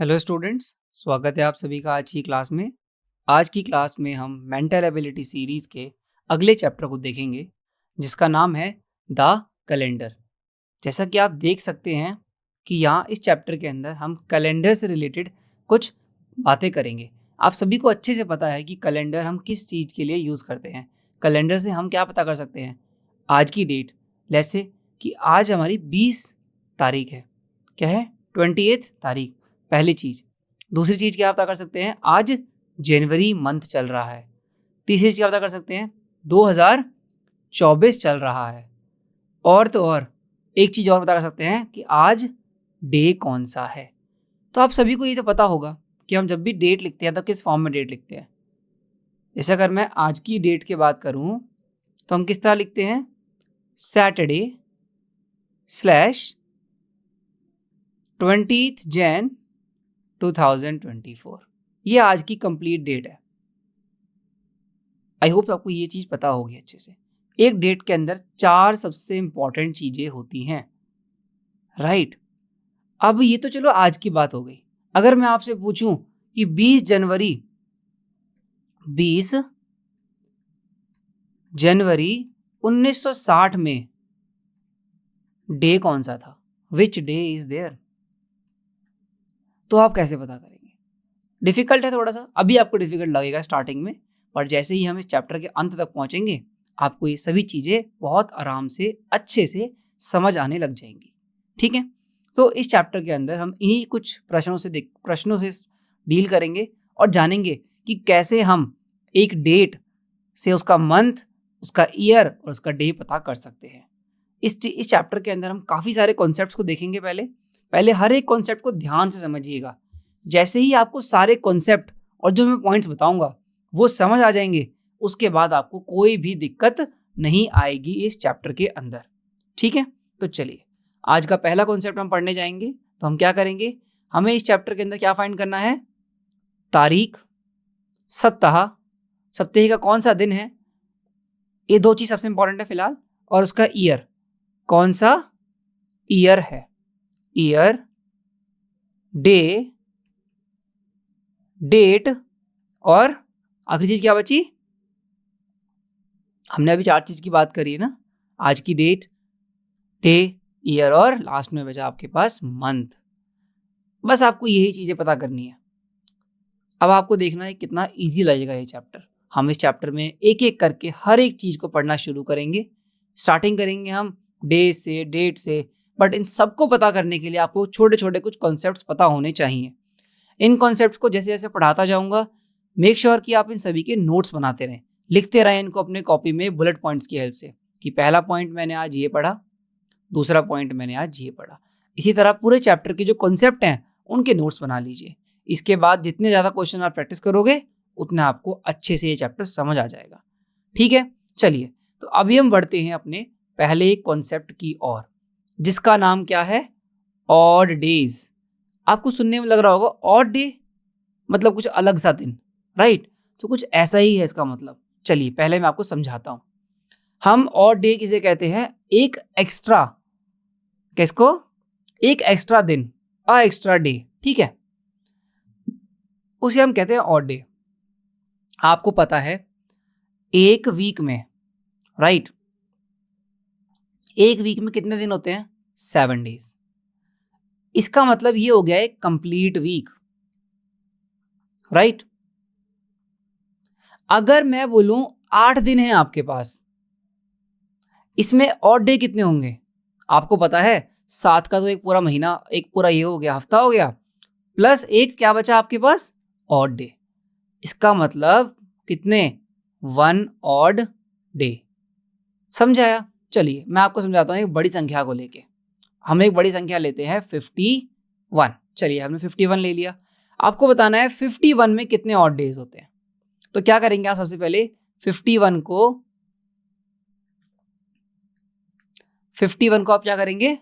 Hello students, स्वागत है आप सभी का आज की क्लास में। आज की क्लास में हम मेंटल एबिलिटी सीरीज के अगले चैप्टर को देखेंगे जिसका नाम है द कैलेंडर। जैसा कि आप देख सकते हैं कि यहाँ इस चैप्टर के अंदर हम कैलेंडर से रिलेटेड कुछ बातें करेंगे। आप सभी को अच्छे से पता है कि कैलेंडर हम किस चीज़ के लिए यूज़ करते हैं। कैलेंडर से हम क्या पता कर सकते हैं, आज की डेट। जैसे कि आज हमारी 20 तारीख है, क्या है, 28 तारीख, पहली चीज़। दूसरी चीज़ क्या पता कर सकते हैं, आज जनवरी मंथ चल रहा है। तीसरी चीज़ क्या पता कर सकते हैं, 2024 चल रहा है। और तो और एक चीज़ और पता कर सकते हैं कि आज डे कौन सा है। तो आप सभी को ये तो पता होगा कि हम जब भी डेट लिखते हैं तो किस फॉर्म में डेट लिखते हैं। जैसे अगर मैं आज की डेट की बात करूं तो हम किस तरह लिखते हैं, सैटरडे स्लैश 20 जैन 2024। ये आज की कंप्लीट डेट है। आई होप आपको ये चीज़ पता होगी अच्छे से। एक डेट के अंदर 4 सबसे इंपॉर्टेंट चीज़ें होती हैं, राइट। अब ये तो चलो आज की बात हो गई। अगर मैं आपसे पूछूं कि 20 जनवरी 1960 में डे कौन सा था, विच डे इज देयर, तो आप कैसे पता करेंगे। डिफिकल्ट है थोड़ा सा, अभी आपको डिफिकल्ट लगेगा स्टार्टिंग में, पर जैसे ही हम इस चैप्टर के अंत तक पहुंचेंगे आपको ये सभी चीज़ें बहुत आराम से अच्छे से समझ आने लग जाएंगी। ठीक है, तो इस चैप्टर के अंदर हम इन्हीं कुछ प्रश्नों से डील करेंगे और जानेंगे कि कैसे हम एक डेट से उसका मंथ, उसका ईयर और उसका डे पता कर सकते हैं। इस चैप्टर के अंदर हम काफ़ी सारे कॉन्सेप्ट्स को देखेंगे। पहले पहले हर एक कॉन्सेप्ट को ध्यान से समझिएगा। जैसे ही आपको सारे कॉन्सेप्ट और जो मैं पॉइंट्स बताऊंगा वो समझ आ जाएंगे, उसके बाद आपको कोई भी दिक्कत नहीं आएगी इस चैप्टर के अंदर। ठीक है, तो चलिए आज का पहला कॉन्सेप्ट हम पढ़ने जाएंगे। तो हम क्या करेंगे, हमें इस चैप्टर के अंदर क्या फाइंड करना है, तारीख, सप्ताह, सप्ताह का कौन सा दिन है, ये दो चीज सबसे इंपॉर्टेंट है फिलहाल, और उसका ईयर, कौन सा ईयर है, ईयर, डे, डेट, और आखिरी चीज क्या बची, हमने अभी 4 चीज की बात करी है ना, आज की डेट, डे, ईयर और लास्ट में बचा आपके पास मंथ। बस आपको यही चीजें पता करनी है। अब आपको देखना है कितना इजी लगेगा ये चैप्टर। हम इस चैप्टर में एक एक करके हर एक चीज को पढ़ना शुरू करेंगे। स्टार्टिंग करेंगे हम डे से, डेट से, बट इन सबको पता करने के लिए आपको छोटे छोटे कुछ कॉन्सेप्ट्स पता होने चाहिए। इन कॉन्सेप्ट्स को जैसे जैसे पढ़ाता जाऊंगा, मेक श्योर कि आप इन सभी के नोट्स बनाते रहें, लिखते रहें इनको अपने कॉपी में बुलेट पॉइंट्स की हेल्प से, कि पहला पॉइंट मैंने आज ये पढ़ा, दूसरा पॉइंट मैंने आज ये पढ़ा। इसी तरह पूरे चैप्टर के जो कॉन्सेप्ट हैं उनके नोट्स बना लीजिए। इसके बाद जितने ज़्यादा क्वेश्चन आप प्रैक्टिस करोगे उतना आपको अच्छे से ये चैप्टर समझ आ जाएगा। ठीक है, चलिए तो अभी हम बढ़ते हैं अपने पहले कॉन्सेप्ट की ओर, जिसका नाम क्या है, ऑड डेज। आपको सुनने में लग रहा होगा ऑड डे मतलब कुछ अलग सा दिन, राइट। तो कुछ ऐसा ही है इसका मतलब। चलिए पहले मैं आपको समझाता हूं। हम ऑड डे किसे कहते हैं, एक एक्स्ट्रा, किसको, एक एक्स्ट्रा दिन, एक्स्ट्रा डे, ठीक है, उसे हम कहते हैं ऑड डे। आपको पता है एक वीक में, राइट, एक वीक में कितने दिन होते हैं, 7 डेज। इसका मतलब ये हो गया एक कंप्लीट वीक, राइट। अगर मैं बोलूं 8 दिन है आपके पास, इसमें ऑड डे कितने होंगे, आपको पता है 7 का तो एक पूरा महीना, एक पूरा ये हो गया, हफ्ता हो गया, प्लस एक क्या बचा आपके पास, ऑड डे। इसका मतलब कितने, 1 ऑड डे। समझाया। चलिए मैं आपको समझाता हूँ एक बड़ी संख्या को लेके। हम एक बड़ी संख्या लेते हैं 51। चलिए हमने 51 ले लिया। आपको बताना है 51 में कितने ऑड डेज होते हैं। तो क्या करेंगे आप, सबसे पहले 51 को आप क्या करेंगे,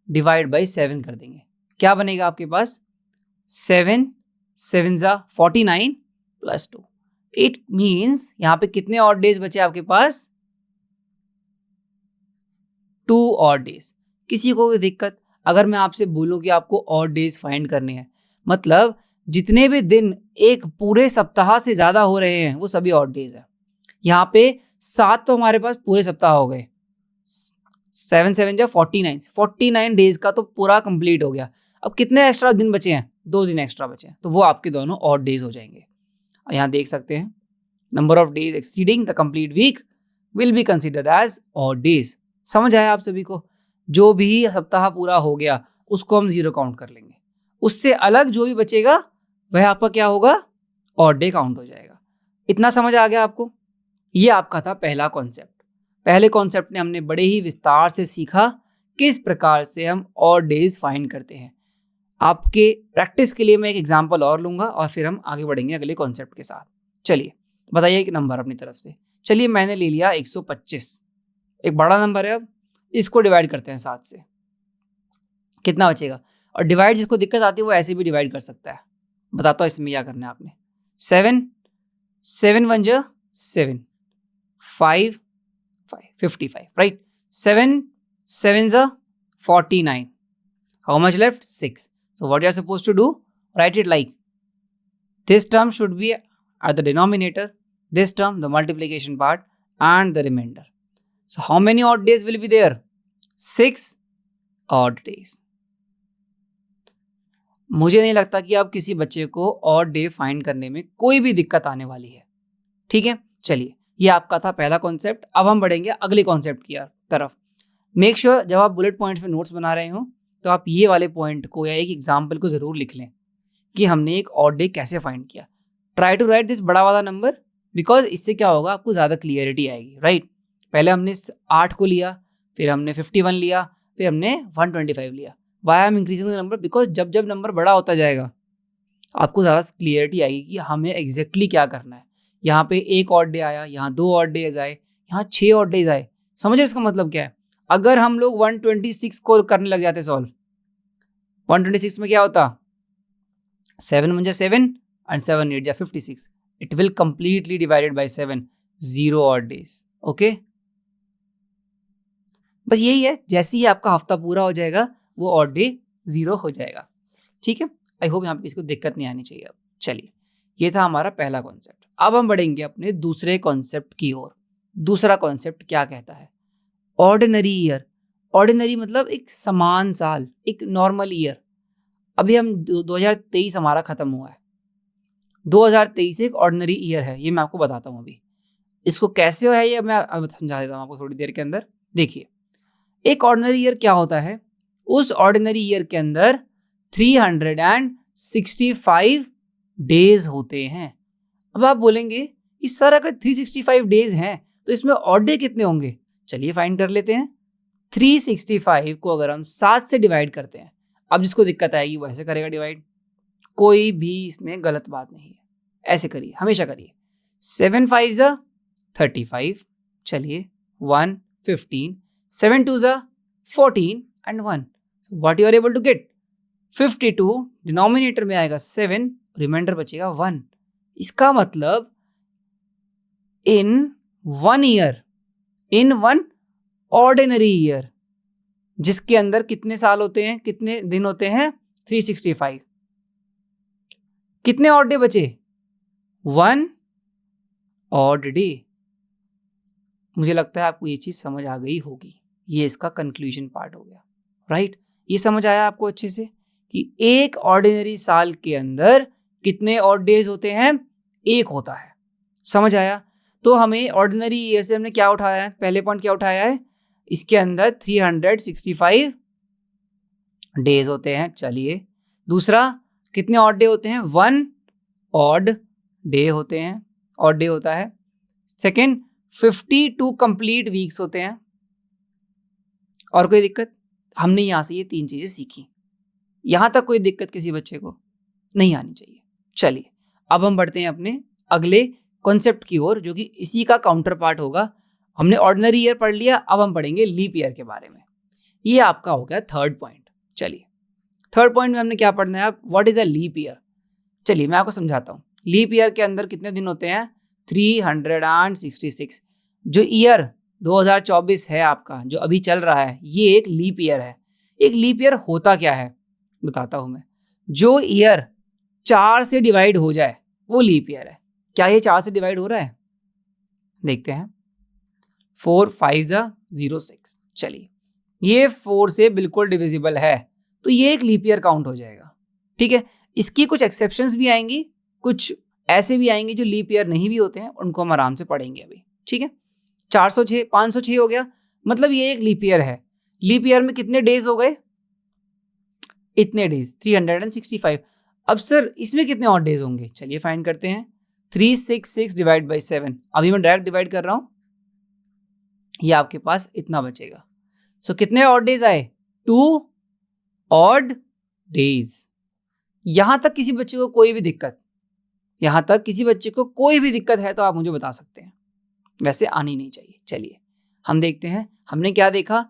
डिवाइड बाई 7 कर देंगे। क्या बनेगा आपके पास, 7 7 जा 49 प्लस 2। इट मीन्स यहां पे कितने ऑड डेज बचे आपके पास, 2 ऑड डेज। किसी को कोई दिक्कत, अगर मैं आपसे बोलूं कि आपको ऑड डेज फाइंड करने हैं, मतलब जितने भी दिन एक पूरे सप्ताह से ज्यादा हो रहे हैं वो सभी ऑड डेज है। यहाँ पे 7 तो हमारे पास पूरे सप्ताह हो गए, 7 7 जा 49 डेज का तो पूरा कंप्लीट हो गया। अब कितने एक्स्ट्रा दिन बचे हैं? 2 दिन एक्स्ट्रा बचे हैं, तो वो आपके दोनों ऑड डेज हो जाएंगे। यहाँ देख सकते हैं, number of days exceeding the complete week will be considered as odd days. समझ आया आप सभी को? जो भी सप्ताह पूरा हो गया उसको हम 0 काउंट कर लेंगे, उससे अलग जो भी बचेगा वह आपका क्या होगा? ऑड डे काउंट हो जाएगा। इतना समझ आ गया आपको? ये आपका था पहला कॉन्सेप्ट। पहले कॉन्सेप्ट ने हमने बड़े ही विस्तार से सीखा किस प्रकार से हम ऑड डेज फाइंड करते हैं। आपके प्रैक्टिस के लिए मैं एक एग्जांपल और लूंगा और फिर हम आगे बढ़ेंगे अगले कॉन्सेप्ट के साथ। चलिए बताइए एक नंबर अपनी तरफ से। चलिए मैंने ले लिया 125, एक बड़ा नंबर है। अब इसको डिवाइड करते हैं 7 से, कितना बचेगा? और डिवाइड जिसको दिक्कत आती है वो ऐसे भी डिवाइड कर सकता है। बताता हूँ इसमें क्या करना है आपने। 7 7 1 जा 7, 5 5 55, राइट? 7 7 जा 49. How much left? 6. So what you are supposed to do? Write it like this term should be at the denominator, this term the multiplication part and the remainder. So how many odd days will be there? 6 odd days. मुझे नहीं लगता कि अब किसी बच्चे को odd day find करने में कोई भी दिक्कत आने वाली है। ठीक है, चलिए ये आपका था पहला कॉन्सेप्ट। अब हम बढ़ेंगे अगले कॉन्सेप्ट की तरफ। मेक श्योर जब आप बुलेट पॉइंट्स में नोट्स बना रहे हो तो आप ये वाले पॉइंट को या एक एग्जाम्पल को जरूर लिख लें कि हमने एक ऑड डे कैसे फाइंड किया। ट्राई टू राइट दिस बड़ा वाला नंबर, बिकॉज इससे क्या होगा, आपको ज़्यादा क्लियरिटी आएगी, राइट? पहले हमने 8 को लिया, फिर हमने 51 लिया, फिर हमने 125 लिया। Why am increasing the number? Because जब जब नंबर बड़ा होता जाएगा आपको ज़्यादा क्लियरिटी आएगी कि हमें एग्जैक्टली क्या करना है। यहाँ पे 1 ऑड डे आया, यहाँ 2 ऑड डेज आए, यहाँ 6 ऑड डेज आए। समझ रहे इसका मतलब क्या है? अगर हम लोग 126 को करने लग जाते सॉल्व, 126 में क्या होता? 7 1 जा 7 and 7 8 जा 56. It will completely divided by 7, 0 odd days. Okay? बस यही है, जैसे ही आपका हफ्ता पूरा हो जाएगा वो ऑड डे 0 हो जाएगा। ठीक है, आई होप यहाँ पे इसको दिक्कत नहीं आनी चाहिए। अब चलिए, ये था हमारा पहला कॉन्सेप्ट। अब हम बढ़ेंगे अपने दूसरे कॉन्सेप्ट की ओर। दूसरा कॉन्सेप्ट क्या कहता है? Ordinary year. ऑर्डिनरी मतलब एक समान साल, एक नॉर्मल ईयर। अभी हम 2023 हमारा खत्म हुआ है, 2023 एक ऑर्डिनरी ईयर है, ये मैं आपको बताता हूँ अभी। इसको कैसे है ये मैं अब समझा देता हूँ आपको थोड़ी देर के अंदर। देखिए, एक ऑर्डिनरी ईयर क्या होता है? उस ऑर्डिनरी ईयर के अंदर 365 डेज होते हैं। अब आप बोलेंगे कि सर अगर 365 डेज हैं तो इसमें ऑड डे कितने होंगे? चलिए फाइंड कर लेते हैं। 365 को अगर हम 7 से डिवाइड करते हैं, अब जिसको दिक्कत आएगी वो ऐसे करेगा डिवाइड, कोई भी इसमें गलत बात नहीं है, ऐसे करिए, हमेशा करिए। 7 5 जा 35, चलिए 1 15, 7 2 जा 14 and 1. So what you are able to get? 52 denominator में आएगा 7, रिमाइंडर बचेगा 1। इसका मतलब इन 1 ईयर, इन 1 ऑर्डिनरी ईयर, जिसके अंदर कितने साल होते हैं, कितने दिन होते हैं? 365। कितने ऑड डे बचे? 1 ऑड डे। मुझे लगता है आपको ये चीज समझ आ गई होगी। ये इसका कंक्लूजन पार्ट हो गया, राइट? ये समझ आया आपको अच्छे से कि एक ऑर्डिनरी साल के अंदर कितने ऑड डेज होते हैं? 1 होता है। समझ आया? तो हमें ऑर्डिनरी ईयर से हमने क्या उठाया है? पहले पॉइंट क्या उठाया है? इसके अंदर 365 डेज होते हैं। चलिए, दूसरा कितने ऑड डे होते हैं? 1 ऑड डे होते हैं, ऑड डे होता है। सेकेंड, 52 कंप्लीट वीक्स होते हैं। और कोई दिक्कत? हमने यहां से ये 3 चीजें सीखी, यहां तक कोई दिक्कत किसी बच्चे को नहीं आनी चाहिए। चलिए, अब हम बढ़ते हैं अपने अगले कॉन्सेप्ट की ओर, जो कि इसी का काउंटर पार्ट होगा। हमने ऑर्डिनरी ईयर पढ़ लिया, अब हम पढ़ेंगे लीप ईयर के बारे में। ये आपका हो गया थर्ड पॉइंट। चलिए, थर्ड पॉइंट में हमने क्या पढ़ना है? अब what is a leap year? चलिए मैं आपको समझाता हूँ। लीप ईयर के अंदर कितने दिन होते हैं? 366। जो ईयर 2024 है आपका, जो अभी चल रहा है, ये एक लीप ईयर है। एक लीप ईयर होता क्या है बताता हूं मैं। जो ईयर 4 से डिवाइड हो जाए वो लीप ईयर है। क्या ये 4 से डिवाइड हो रहा है? देखते हैं। 4 5 0 6। चलिए, ये 4 से बिल्कुल डिविजिबल है, तो ये एक लीप ईयर काउंट हो जाएगा। ठीक है, इसकी कुछ एक्सेप्शंस भी आएंगी, कुछ ऐसे भी आएंगे जो लीप ईयर नहीं भी होते हैं, उनको हम आराम से पढ़ेंगे अभी। ठीक है, 406 506 हो गया, मतलब ये एक लीप ईयर है। लीप ईयर में कितने डेज हो गए? इतने डेज, 365। अब सर इसमें कितने और डेज होंगे? चलिए फाइंड करते हैं। 366 डिवाइड बाई 7, अभी मैं डायरेक्ट डिवाइड कर रहा हूं, ये आपके पास इतना बचेगा। सो कितने ऑड डेज आए? 2 ऑड डेज। यहां तक किसी बच्चे को कोई भी दिक्कत, यहां तक किसी बच्चे को कोई भी दिक्कत है तो आप मुझे बता सकते हैं, वैसे आनी नहीं चाहिए। चलिए हम देखते हैं हमने क्या देखा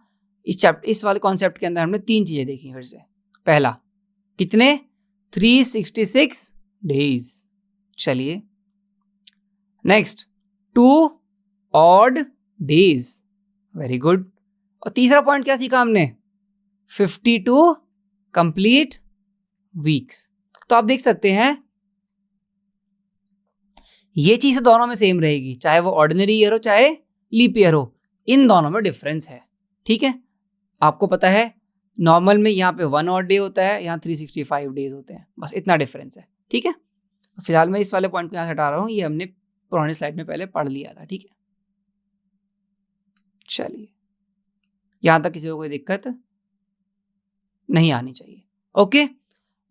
इस वाले कॉन्सेप्ट के अंदर। हमने 3 चीजें देखी फिर से। पहला, कितने? 366 डेज। चलिए next, 2 odd days. Very good. और तीसरा पॉइंट क्या सीखा हमने? 52 कंप्लीट वीक्स। तो आप देख सकते हैं ये चीज दोनों में सेम रहेगी, चाहे वो ऑर्डिनरी ईयर हो चाहे लीप ईयर हो, इन दोनों में डिफरेंस है। ठीक है, आपको पता है नॉर्मल में यहाँ पे 1 ऑड डे होता है, यहाँ 365 डेज होते हैं, बस इतना डिफरेंस है। ठीक है, तो फिलहाल मैं इस वाले पॉइंट को यहाँ से हटा रहा हूँ, ये हमने पुरानी स्लाइड में पहले पढ़ लिया था। ठीक है, चलिए यहां तक किसी को कोई दिक्कत नहीं आनी चाहिए। ओके,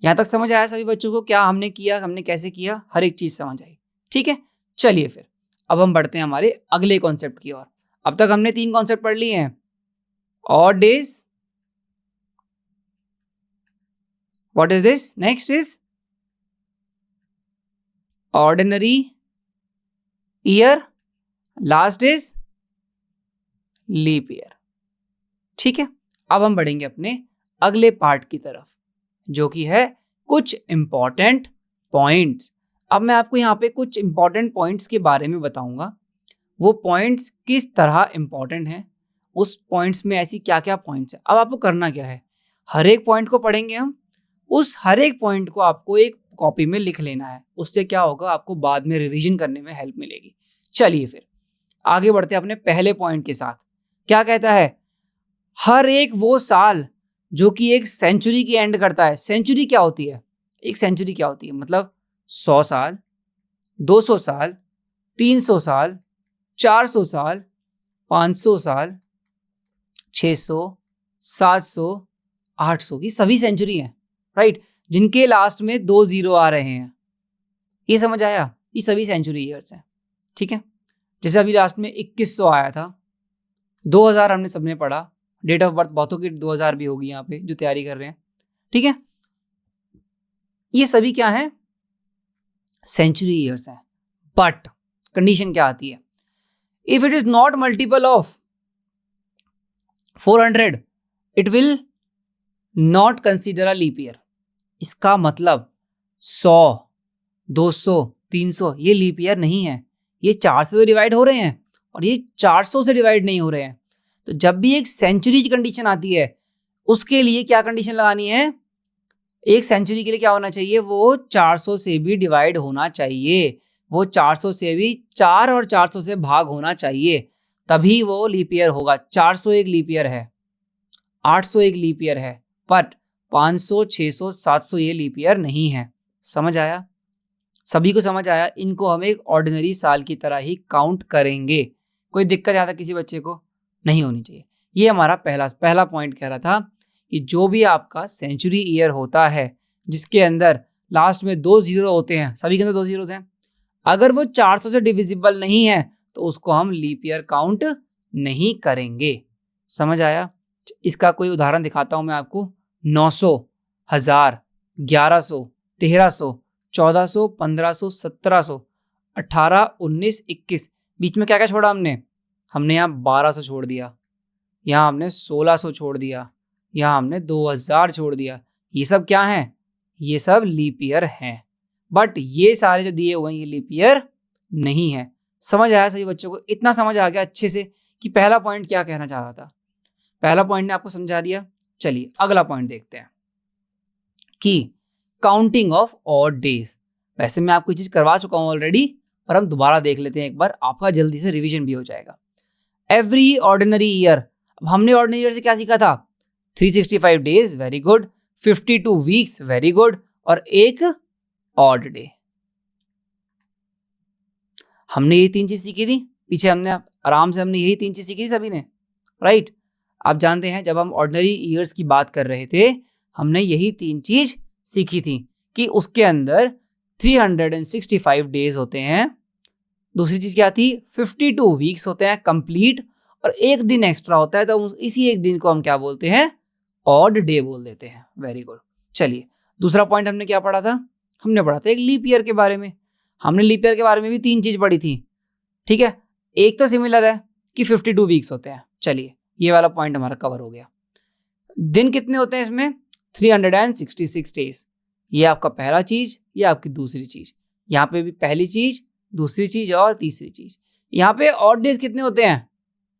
यहां तक समझ आया सभी बच्चों को? क्या हमने किया, हमने कैसे किया, हर एक चीज समझ आई। ठीक है, चलिए फिर अब हम बढ़ते हैं हमारे अगले कॉन्सेप्ट की ओर। अब तक हमने 3 कॉन्सेप्ट पढ़ लिए हैं। Odd days, what is this? Next is ordinary year, last is leap year. ठीक है, अब हम बढ़ेंगे अपने अगले पार्ट की तरफ, जो कि है कुछ इंपॉर्टेंट पॉइंट्स। अब मैं आपको यहाँ पे कुछ इंपॉर्टेंट पॉइंट्स के बारे में बताऊंगा। वो पॉइंट्स किस तरह इंपॉर्टेंट हैं, उस पॉइंट्स में ऐसी क्या क्या पॉइंट्स हैं। अब आपको करना क्या है, हर एक पॉइंट को पढ़ेंगे हम, उस हर एक पॉइंट को आपको एक कॉपी में लिख लेना है। उससे क्या होगा, आपको बाद में रिवीजन करने में हेल्प मिलेगी। चलिए फिर आगे बढ़ते हैं अपने पहले पॉइंट के साथ। क्या कहता है? हर एक वो साल जो कि एक सेंचुरी की एंड करता है। सेंचुरी क्या होती है? एक सेंचुरी क्या होती है? मतलब 100 साल, 200 साल, 300 साल, 400 साल, 500 साल, 600, 700, 800, ये सभी सेंचुरी हैं, राइट, जिनके लास्ट में 2 जीरो आ रहे हैं। ये समझ आया? ये सभी सेंचुरी ईयर्स हैं। ठीक है, जैसे अभी लास्ट में 2100 आया था, 2000 हमने सबने पढ़ा, डेट ऑफ बर्थ बहुतों की 2000 भी होगी यहाँ पे जो तैयारी कर रहे हैं। ठीक है, ये सभी क्या है? सेंचुरी ईयर्स हैं। बट कंडीशन क्या आती है? If it is not multiple of 400 it will not consider a leap year. इसका मतलब 100, 200, 300 ये लीप ईयर नहीं है। ये 4 से तो डिवाइड हो रहे हैं और ये 400 से डिवाइड नहीं हो रहे हैं। तो जब भी एक सेंचुरी की कंडीशन आती है, उसके लिए क्या कंडीशन लगानी है? एक सेंचुरी के लिए क्या होना चाहिए? वो 400 से भी डिवाइड होना चाहिए, वो 400 से भी 4 और 400 से भाग होना चाहिए, तभी वो लीप ईयर होगा। 400 एक लीप ईयर है, 800 एक लीप ईयर है, बट 500, 600, 700 ये लीप ईयर नहीं है। समझ आया? सभी को समझ आया? इनको हम एक ऑर्डिनरी साल की तरह ही काउंट करेंगे। कोई दिक्कत यहाँ तक किसी बच्चे को नहीं होनी चाहिए। ये हमारा पहला पॉइंट कह रहा था कि जो भी आपका सेंचुरी ईयर होता है जिसके अंदर लास्ट में 2 जीरो होते हैं, सभी के अंदर 2 जीरोस हैं, अगर वो 400 से डिविजिबल नहीं है तो उसको हम लीप ईयर काउंट नहीं करेंगे। समझ आया? इसका कोई उदाहरण दिखाता हूं मैं आपको। 900, 1000, 1100, 1300, 1400, 1500, 1700, 18, 19, 21, बीच में क्या क्या छोड़ा हमने? हमने यहाँ 1200 छोड़ दिया, यहाँ हमने 1600 छोड़ दिया, यहाँ हमने 2000 छोड़ दिया। ये सब क्या है? ये सब लीप ईयर हैं, बट ये सारे जो दिए हुए हैं ये लीप ईयर नहीं है। समझ आया सभी बच्चों को? इतना समझ आ गया अच्छे से कि पहला पॉइंट क्या कहना चाह रहा था? पहला पॉइंट ने आपको समझा दिया। चलिए अगला पॉइंट देखते हैं कि काउंटिंग ऑफ ऑड डेज। वैसे मैं आपको ये चीज करवा चुका हूं ऑलरेडी, पर हम दोबारा देख लेते हैं एक बार, आपका जल्दी से रिवीजन भी हो जाएगा। एवरी ऑर्डिनरी ईयर, अब हमने ऑर्डिनरी ईयर से क्या सीखा था? 365 days, very good. 52 weeks, very good. और एक ऑड डे। हमने ये 3 चीज सीखी थी पीछे, हमने आराम से हमने यही 3 चीज सीखी थी सभी ने, राइट? आप जानते हैं जब हम ऑर्डिनरी ईयर्स की बात कर रहे थे, हमने यही 3 चीज सीखी थी कि उसके अंदर 365 डेज होते हैं। दूसरी चीज क्या थी? 52 वीक्स होते हैं कंप्लीट, और एक दिन एक्स्ट्रा होता है, तो इसी एक दिन को हम क्या बोलते हैं? ऑड डे बोल देते हैं। Very good. चलिए, दूसरा पॉइंट हमने क्या पढ़ा था? हमने पढ़ा था एक लीप ईयर के बारे में। हमने लीप ईयर के बारे में भी 3 चीज पढ़ी थी, ठीक है? एक तो सिमिलर है कि 52 वीक्स होते हैं। चलिए, ये वाला पॉइंट हमारा कवर हो गया। दिन कितने होते हैं इसमें? 366 डेज। ये आपका पहला चीज, ये आपकी दूसरी चीज। यहाँ पे भी पहली चीज, दूसरी चीज और तीसरी चीज। यहाँ पे ऑड डेज कितने होते हैं?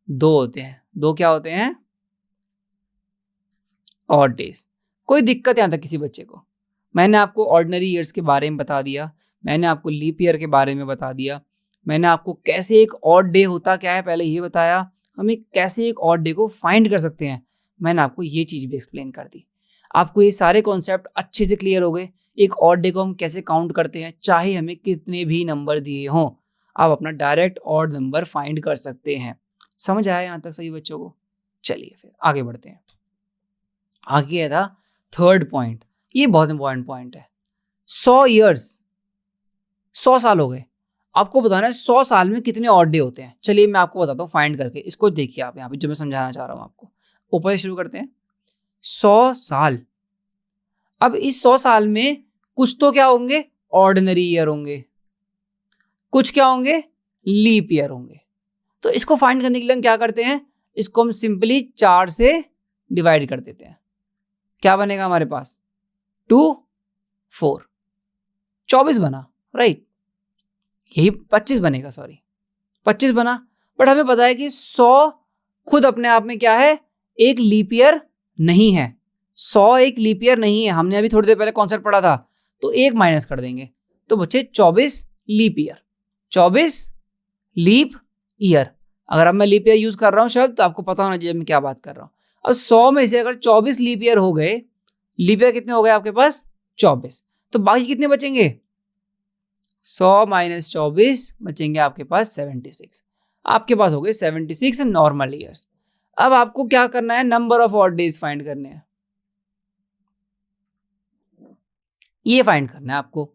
2 होते हैं। 2 क्या होते हैं? Odd days. कोई दिक्कत यहाँ तक किसी बच्चे को? मैंने आपको ऑर्डिनरी ईयर्स के बारे में बता दिया, मैंने आपको लीप ईयर के बारे में बता दिया, मैंने आपको कैसे एक ऑड डे होता क्या है पहले ये बताया, हम कैसे एक ऑड डे को फाइंड कर सकते हैं, मैंने आपको ये चीज भी एक्सप्लेन कर दी। आपको ये सारे कॉन्सेप्ट अच्छे से क्लियर हो गए। एक ऑड डे को हम कैसे काउंट करते हैं, चाहे हमें कितने भी नंबर दिए हों, आप अपना डायरेक्ट ऑड नंबर फाइंड कर सकते हैं। समझ आया यहाँ तक सभी बच्चों को? चलिए फिर आगे बढ़ते हैं। आगे था थर्ड पॉइंट। ये बहुत इंपॉर्टेंट पॉइंट है। 100 ईयर्स, 100 साल हो गए। आपको बताना है 100 साल में कितने ऑड डे होते हैं। चलिए मैं आपको बताता हूँ फाइंड करके। इसको देखिए आप यहाँ पे जो मैं समझाना चाह रहा हूँ आपको। ऊपर से शुरू करते हैं। 100 साल। अब इस 100 साल में कुछ तो क्या होंगे? ऑर्डिनरी ईयर होंगे, कुछ क्या होंगे? लीप ईयर होंगे। तो इसको फाइंड करने के लिए हम क्या करते हैं? इसको हम सिंपली 4 से डिवाइड कर देते हैं। क्या बनेगा हमारे पास? 2 4 24 बना, राइट? यही 25 बनेगा, सॉरी 25 बना। बट हमें पता है कि 100 खुद अपने आप में क्या है? एक लीप ईयर नहीं है। 100 एक लीप ईयर नहीं है। हमने अभी थोड़ी देर पहले कॉन्सेप्ट पढ़ा था, तो एक माइनस कर देंगे तो बचे 24 लीप ईयर। 24 leap year. अगर अब मैं लीप ईयर यूज कर रहा हूं शब्द, तो आपको पता होना चाहिए मैं क्या बात कर रहा हूं। अब 100 में से अगर 24 लीप ईयर हो गए, लीप ईयर कितने हो गए आपके पास? 24। तो बाकी कितने बचेंगे? 100 माइनस 24 बचेंगे आपके पास 76। आपके पास हो गए 76 नॉर्मल ईयर्स। अब आपको क्या करना है? Number of odd days find करने हैं। ये फाइंड करना है आपको।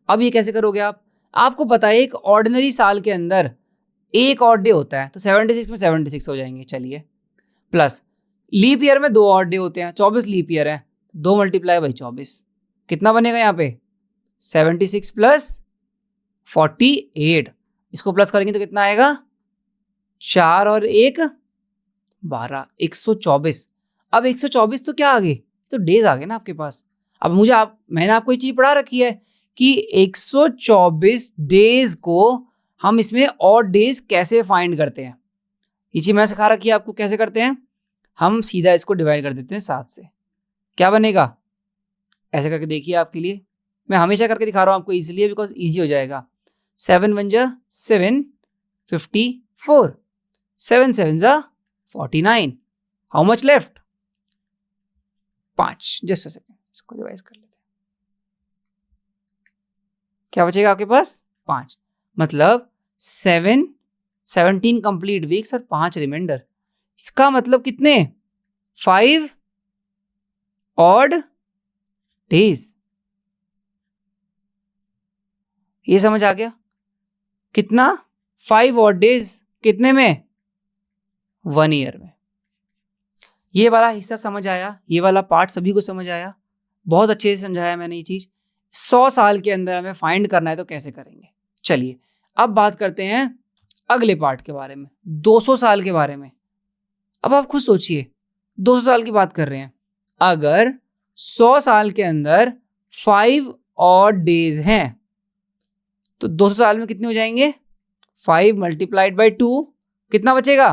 अब ये कैसे करोगे आप? आपको पता है एक ऑर्डिनरी साल के अंदर एक ऑड डे होता है, तो 76 में 76 हो जाएंगे। चलिए, प्लस लीप ईयर में 2 ऑड डे होते हैं, 24 लीप ईयर है, 2 मल्टीप्लाई बाई 24 कितना बनेगा यहाँ पे? 76 प्लस 48। इसको प्लस करेंगे तो कितना आएगा? 4 और 1 12, 124। अब 124 तो क्या आ गए? तो डेज आ गए ना आपके पास। अब मैंने आपको ये चीज पढ़ा रखी है कि 124 डेज को हम इसमें ऑड डेज कैसे फाइंड करते हैं। ये चीज मैं सिखा रखी है आपको कैसे करते हैं। हम सीधा इसको डिवाइड कर देते हैं 7 से। क्या बनेगा? ऐसे करके देखिए आपके लिए, मैं हमेशा करके दिखा रहा हूं आपको इसलिए बिकॉज इजी हो जाएगा। 7 1 जा 7, 54, 7 7 जा 49। How much left? 5। Just a second, इसको रिवाइज कर लेते हैं। क्या बचेगा आपके पास? 5। मतलब 17 कंप्लीट वीक्स और 5 रिमाइंडर। इसका मतलब कितने? 5 ऑड डेज। ये समझ आ गया? कितना? 5 ऑड डेज। कितने में? 1 ईयर में। ये वाला हिस्सा समझ आया? ये वाला पार्ट सभी को समझ आया? बहुत अच्छे से समझाया मैंने ये चीज। 100 साल के अंदर हमें फाइंड करना है तो कैसे करेंगे। चलिए अब बात करते हैं अगले पार्ट के बारे में, 200 साल के बारे में। अब आप खुद सोचिए, 200 साल की बात कर रहे हैं। अगर 100 साल के अंदर 5 ऑड डेज हैं, तो 200 साल में कितने हो जाएंगे? 5 मल्टीप्लाइड बाई 2 कितना बचेगा?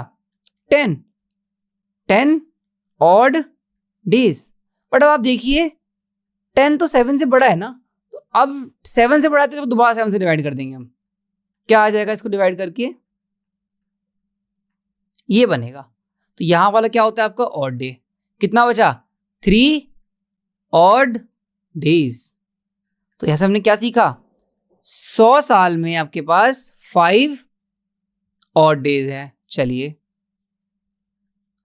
10 ऑड डेज। बट अब आप देखिए 10 तो 7 से बड़ा है ना, तो अब 7 से बड़ा है तो दोबारा 7 से डिवाइड कर देंगे हम। क्या आ जाएगा इसको डिवाइड करके? ये बनेगा। तो यहां वाला क्या होता है आपका? Odd day. कितना बचा? 3 ऑड डेज। तो ऐसा हमने क्या सीखा? 100 साल में आपके पास 5 ऑड डेज हैं। चलिए,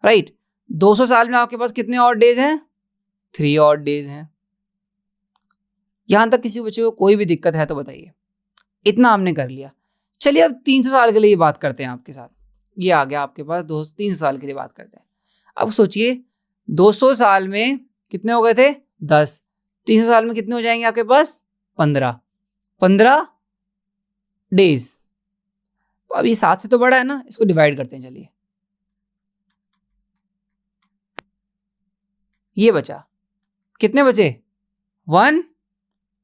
राइट। 200 साल में आपके पास कितने ऑड डेज हैं? 3 ऑड डेज हैं। यहां तक किसी बच्चे को कोई भी दिक्कत है तो बताइए। इतना हमने कर लिया। चलिए अब 300 साल के लिए बात करते हैं आपके साथ। ये आ गया आपके पास 300 साल के लिए बात करते हैं। अब सोचिए 200 साल में कितने हो गए थे? 10। 300 साल में कितने हो जाएंगे आपके पास? 15 डेज। तो अब ये 7 से तो बड़ा है ना, इसको डिवाइड करते हैं। चलिए, ये बचा। कितने बचे? 1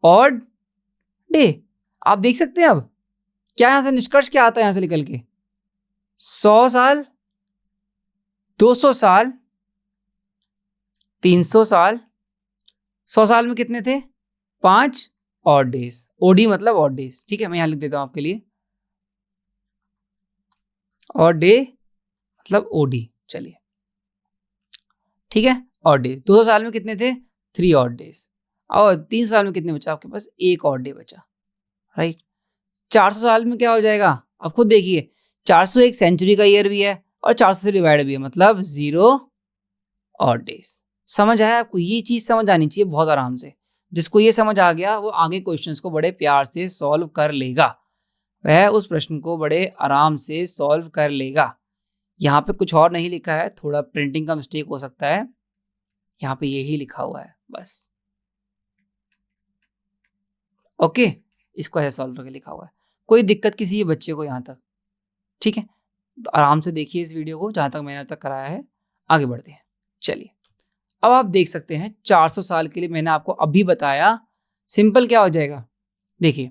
ऑड डे। आप देख सकते हैं अब क्या यहां से निष्कर्ष क्या आता है? यहां से निकल के 100 साल, 200 साल, 300 साल। 100 साल में कितने थे? 5 ऑड डेज। ओडी मतलब ऑड डेज। ठीक है, मैं यहां लिख देता हूं आपके लिए, ऑड डे मतलब ओडी। चलिए, ठीक है, ऑड डेज। 200 साल में कितने थे? 3 ऑड डेज। और 300 साल में कितने बचा आपके पास? 1 ऑड डे बचा, राइट। 400 साल में क्या हो जाएगा? आप खुद देखिए, 400 एक सेंचुरी का ईयर भी है और 400 से डिवाइड भी है, मतलब 0 ऑड डेज। समझ आया आपको? ये चीज समझ आनी चाहिए बहुत आराम से। जिसको ये समझ आ गया वो आगे क्वेश्चंस को बड़े प्यार से सॉल्व कर लेगा, वह उस प्रश्न को बड़े आराम से सॉल्व कर लेगा। यहाँ पे कुछ और नहीं लिखा है, थोड़ा प्रिंटिंग का मिस्टेक हो सकता है, यहाँ पे यही लिखा हुआ है बस। ओके, इसको ऐसे सॉल्व करके लिखा हुआ है। कोई दिक्कत किसी बच्चे को यहाँ तक? ठीक है, तो आराम से देखिए इस वीडियो को जहां तक मैंने अब तक कराया है। आगे बढ़ते हैं। चलिए, अब आप देख सकते हैं 400 साल के लिए मैंने आपको अभी बताया सिंपल क्या हो जाएगा। देखिए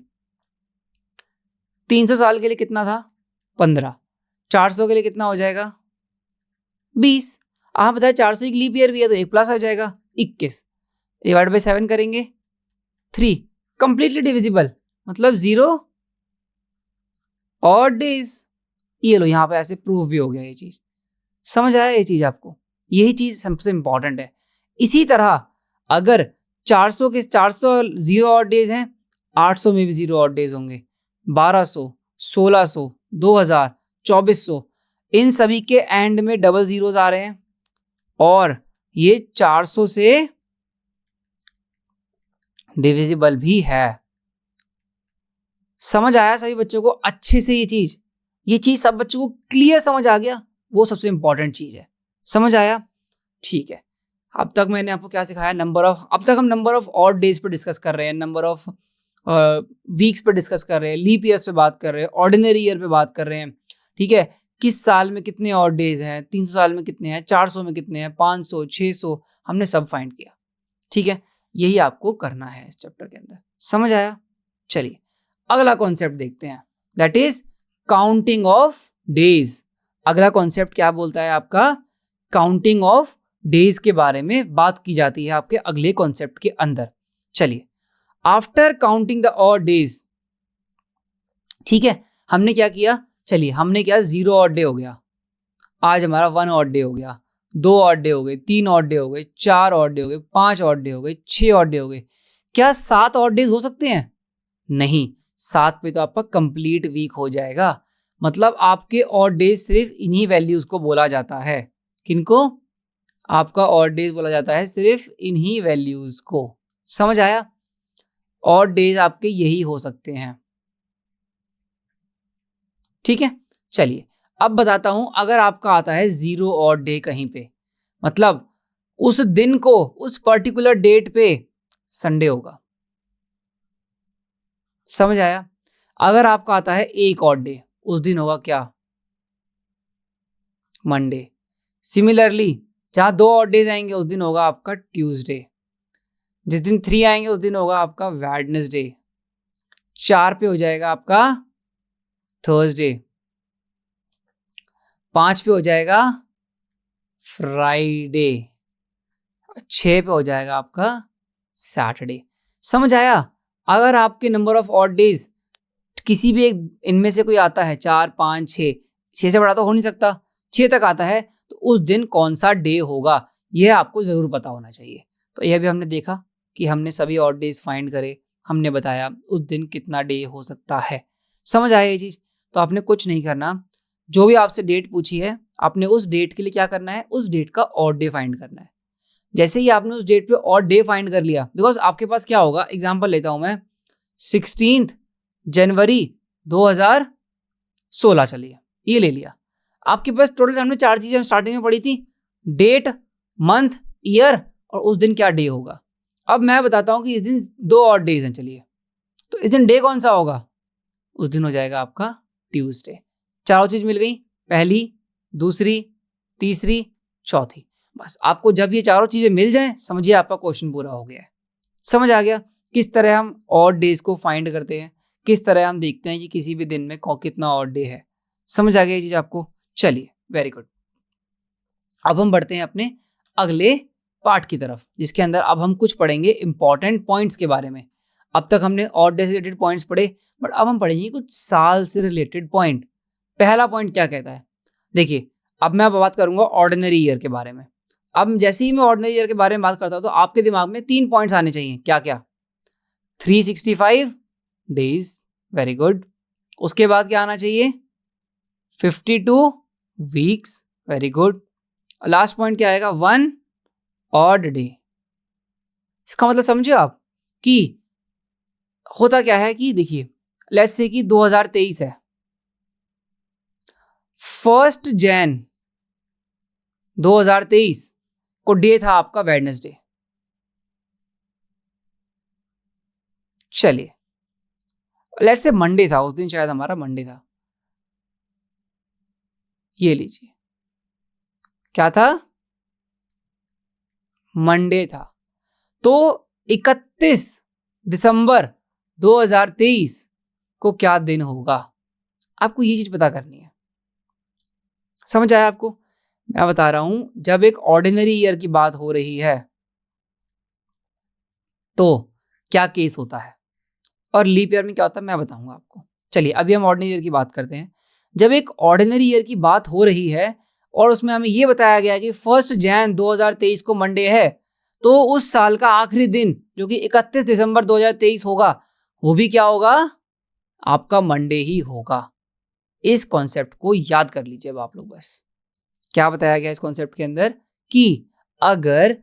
300 साल के लिए कितना था? 15। 400 के लिए कितना हो जाएगा? 20। आप बताए 400 एक लीप ईयर भी है तो 1 प्लस आ जाएगा 21। डिवाइड बाई 7 करेंगे 3। कंप्लीटली डिविजिबल मतलब 0 ऑड डेज। ये लो, यहां पे ऐसे प्रूफ भी हो गया। ये चीज समझ आया? ये चीज आपको, यही चीज सबसे इंपॉर्टेंट है। इसी तरह अगर 400 के 400 0 ऑड डेज हैं, 800 में भी 0 ऑड डेज होंगे, 1200, 1600, 2000, 2400, इन सभी के एंड में डबल जीरोस आ रहे हैं और ये 400 से डिविजिबल भी है। समझ आया सभी बच्चों को अच्छे से? ये चीज सब बच्चों को क्लियर समझ आ गया, वो सबसे इंपॉर्टेंट चीज है। समझ आया? ठीक है। अब तक मैंने आपको क्या सिखाया? अब तक हम नंबर ऑफ ऑड डेज पे डिस्कस कर रहे हैं, नंबर ऑफ वीक्स पे डिस्कस कर रहे हैं, लीप ईयर्स पे बात कर रहे हैं, ऑर्डिनरी ईयर पे बात कर रहे हैं। ठीक है, किस साल में कितने ऑड डेज हैं, 300 साल में कितने हैं, 400 में कितने हैं, 500, 600, हमने सब फाइंड किया। ठीक है, यही आपको करना है इस चैप्टर के अंदर। समझ आया? चलिए अगला कॉन्सेप्ट देखते हैं, that is counting of days. अगला कॉन्सेप्ट क्या बोलता है आपका? काउंटिंग ऑफ डेज के बारे में बात की जाती है आपके अगले कॉन्सेप्ट के अंदर। चलिए, after counting the odd days, ठीक है, हमने क्या किया? चलिए हमने क्या, 0 ऑड डे हो गया, आज हमारा 1 ऑड डे हो गया, 2 ऑड डे हो गए, 3 ऑड डे हो गए, 4 ऑड डे हो गए, 5 ऑड डे हो गए, 6 ऑड डे हो गए। क्या 7 ऑड डेज हो सकते हैं? नहीं, 7 पे तो आपका कंप्लीट वीक हो जाएगा। मतलब आपके ऑड डेज सिर्फ इन्हीं वैल्यूज को बोला जाता है। किनको? आपका ऑड डेज बोला जाता है सिर्फ इन्हीं वैल्यूज को। समझ आया? ऑड डेज आपके यही हो सकते हैं। ठीक है, चलिए अब बताता हूं, अगर आपका आता है 0 ऑड डे कहीं पे, मतलब उस दिन को, उस पर्टिकुलर डेट पे संडे होगा। समझ आया? अगर आपका आता है 1 ऑड डे, उस दिन होगा क्या? मंडे। सिमिलरली जहां 2 ऑड डेज आएंगे उस दिन होगा आपका ट्यूसडे। जिस दिन 3 आएंगे उस दिन होगा आपका वेडनेसडे। 4 पे हो जाएगा आपका थर्सडे। 5 पे हो जाएगा फ्राइडे। 6 पे हो जाएगा आपका सैटरडे। समझ आया? अगर आपके नंबर ऑफ ऑड डेज किसी भी एक इनमें से कोई आता है 4, 5, 6, 6 से बड़ा तो हो नहीं सकता, 6 तक आता है, तो उस दिन कौन सा डे होगा यह आपको जरूर पता होना चाहिए। तो यह भी हमने देखा कि हमने सभी ऑड डेज फाइंड करे, हमने बताया उस दिन कितना डे हो सकता है। समझ आया ये चीज? तो आपने कुछ नहीं करना, जो भी आपसे डेट पूछी है आपने उस डेट के लिए क्या करना है, उस डेट का ऑड डे फाइंड करना है। जैसे ही आपने उस डेट पे ऑड डे फाइंड कर लिया, बिकॉज आपके पास क्या होगा, एग्जांपल लेता हूं मैं, 16 जनवरी 2016, चलिए ये ले लिया। आपके पास टोटल हमने 4 चीजें स्टार्टिंग में पढ़ी थी, डेट, मंथ, ईयर और उस दिन क्या डे होगा। अब मैं बताता हूं कि इस दिन 2 और डेज हैं, चलिए तो इस दिन डे कौन सा होगा, उस दिन हो जाएगा आपका ट्यूसडे। चारों चीज मिल गई, पहली, दूसरी, तीसरी, चौथी। बस आपको जब ये चारों चीजें मिल जाएं, समझिए आपका क्वेश्चन पूरा हो गया है। समझ आ गया किस तरह हम ऑड डेज को फाइंड करते हैं, किस तरह हम देखते हैं कि किसी भी दिन में कितना ऑड डे है। समझ आ गया ये चीज आपको? चलिए वेरी गुड। अब हम बढ़ते हैं अपने अगले पार्ट की तरफ, जिसके अंदर अब हम कुछ पढ़ेंगे इंपॉर्टेंट पॉइंट्स के बारे में। अब तक हमने ऑड डे से रिलेटेड पॉइंट्स पढ़े, बट अब हम पढ़ेंगे कुछ साल से रिलेटेड पॉइंट। पहला पॉइंट क्या कहता है, देखिए अब मैं बात करूंगा ऑर्डिनरी ईयर के बारे में। अब जैसे ही मैं ऑर्डिनरी ईयर के बारे में बात करता हूं तो आपके दिमाग में 3 पॉइंट्स आने चाहिए। क्या क्या? 365 डेज, वेरी गुड। उसके बाद क्या आना चाहिए? 52 weeks, very good. Last point क्या आएगा? 1 ऑड डे। इसका मतलब समझे आप कि होता क्या है कि देखिए लेट्स से कि 2023 है, 1 जनवरी 2023 को डे था आपका वेडनेसडे। चलिए लेट्स से मंडे था, उस दिन शायद हमारा मंडे था। ये लीजिए क्या था? मंडे था। तो 31 दिसंबर 2023 को क्या दिन होगा, आपको ये चीज पता करनी है। समझ आया आपको? मैं बता रहा हूं, जब एक ऑर्डिनरी ईयर की बात हो रही है तो क्या केस होता है और लीप ईयर में क्या होता है मैं बताऊंगा आपको। चलिए अभी हम ऑर्डिनरी ईयर की बात करते हैं। जब एक ऑर्डिनरी ईयर की बात हो रही है और उसमें हमें यह बताया गया कि 1 जनवरी 2023 को मंडे है, तो उस साल का आखिरी दिन जो कि 31 दिसंबर 2023 होगा, वो भी क्या होगा? आपका मंडे ही होगा। इस कॉन्सेप्ट को याद कर लीजिए अब आप लोग। बस क्या बताया गया इस कॉन्सेप्ट के अंदर कि अगर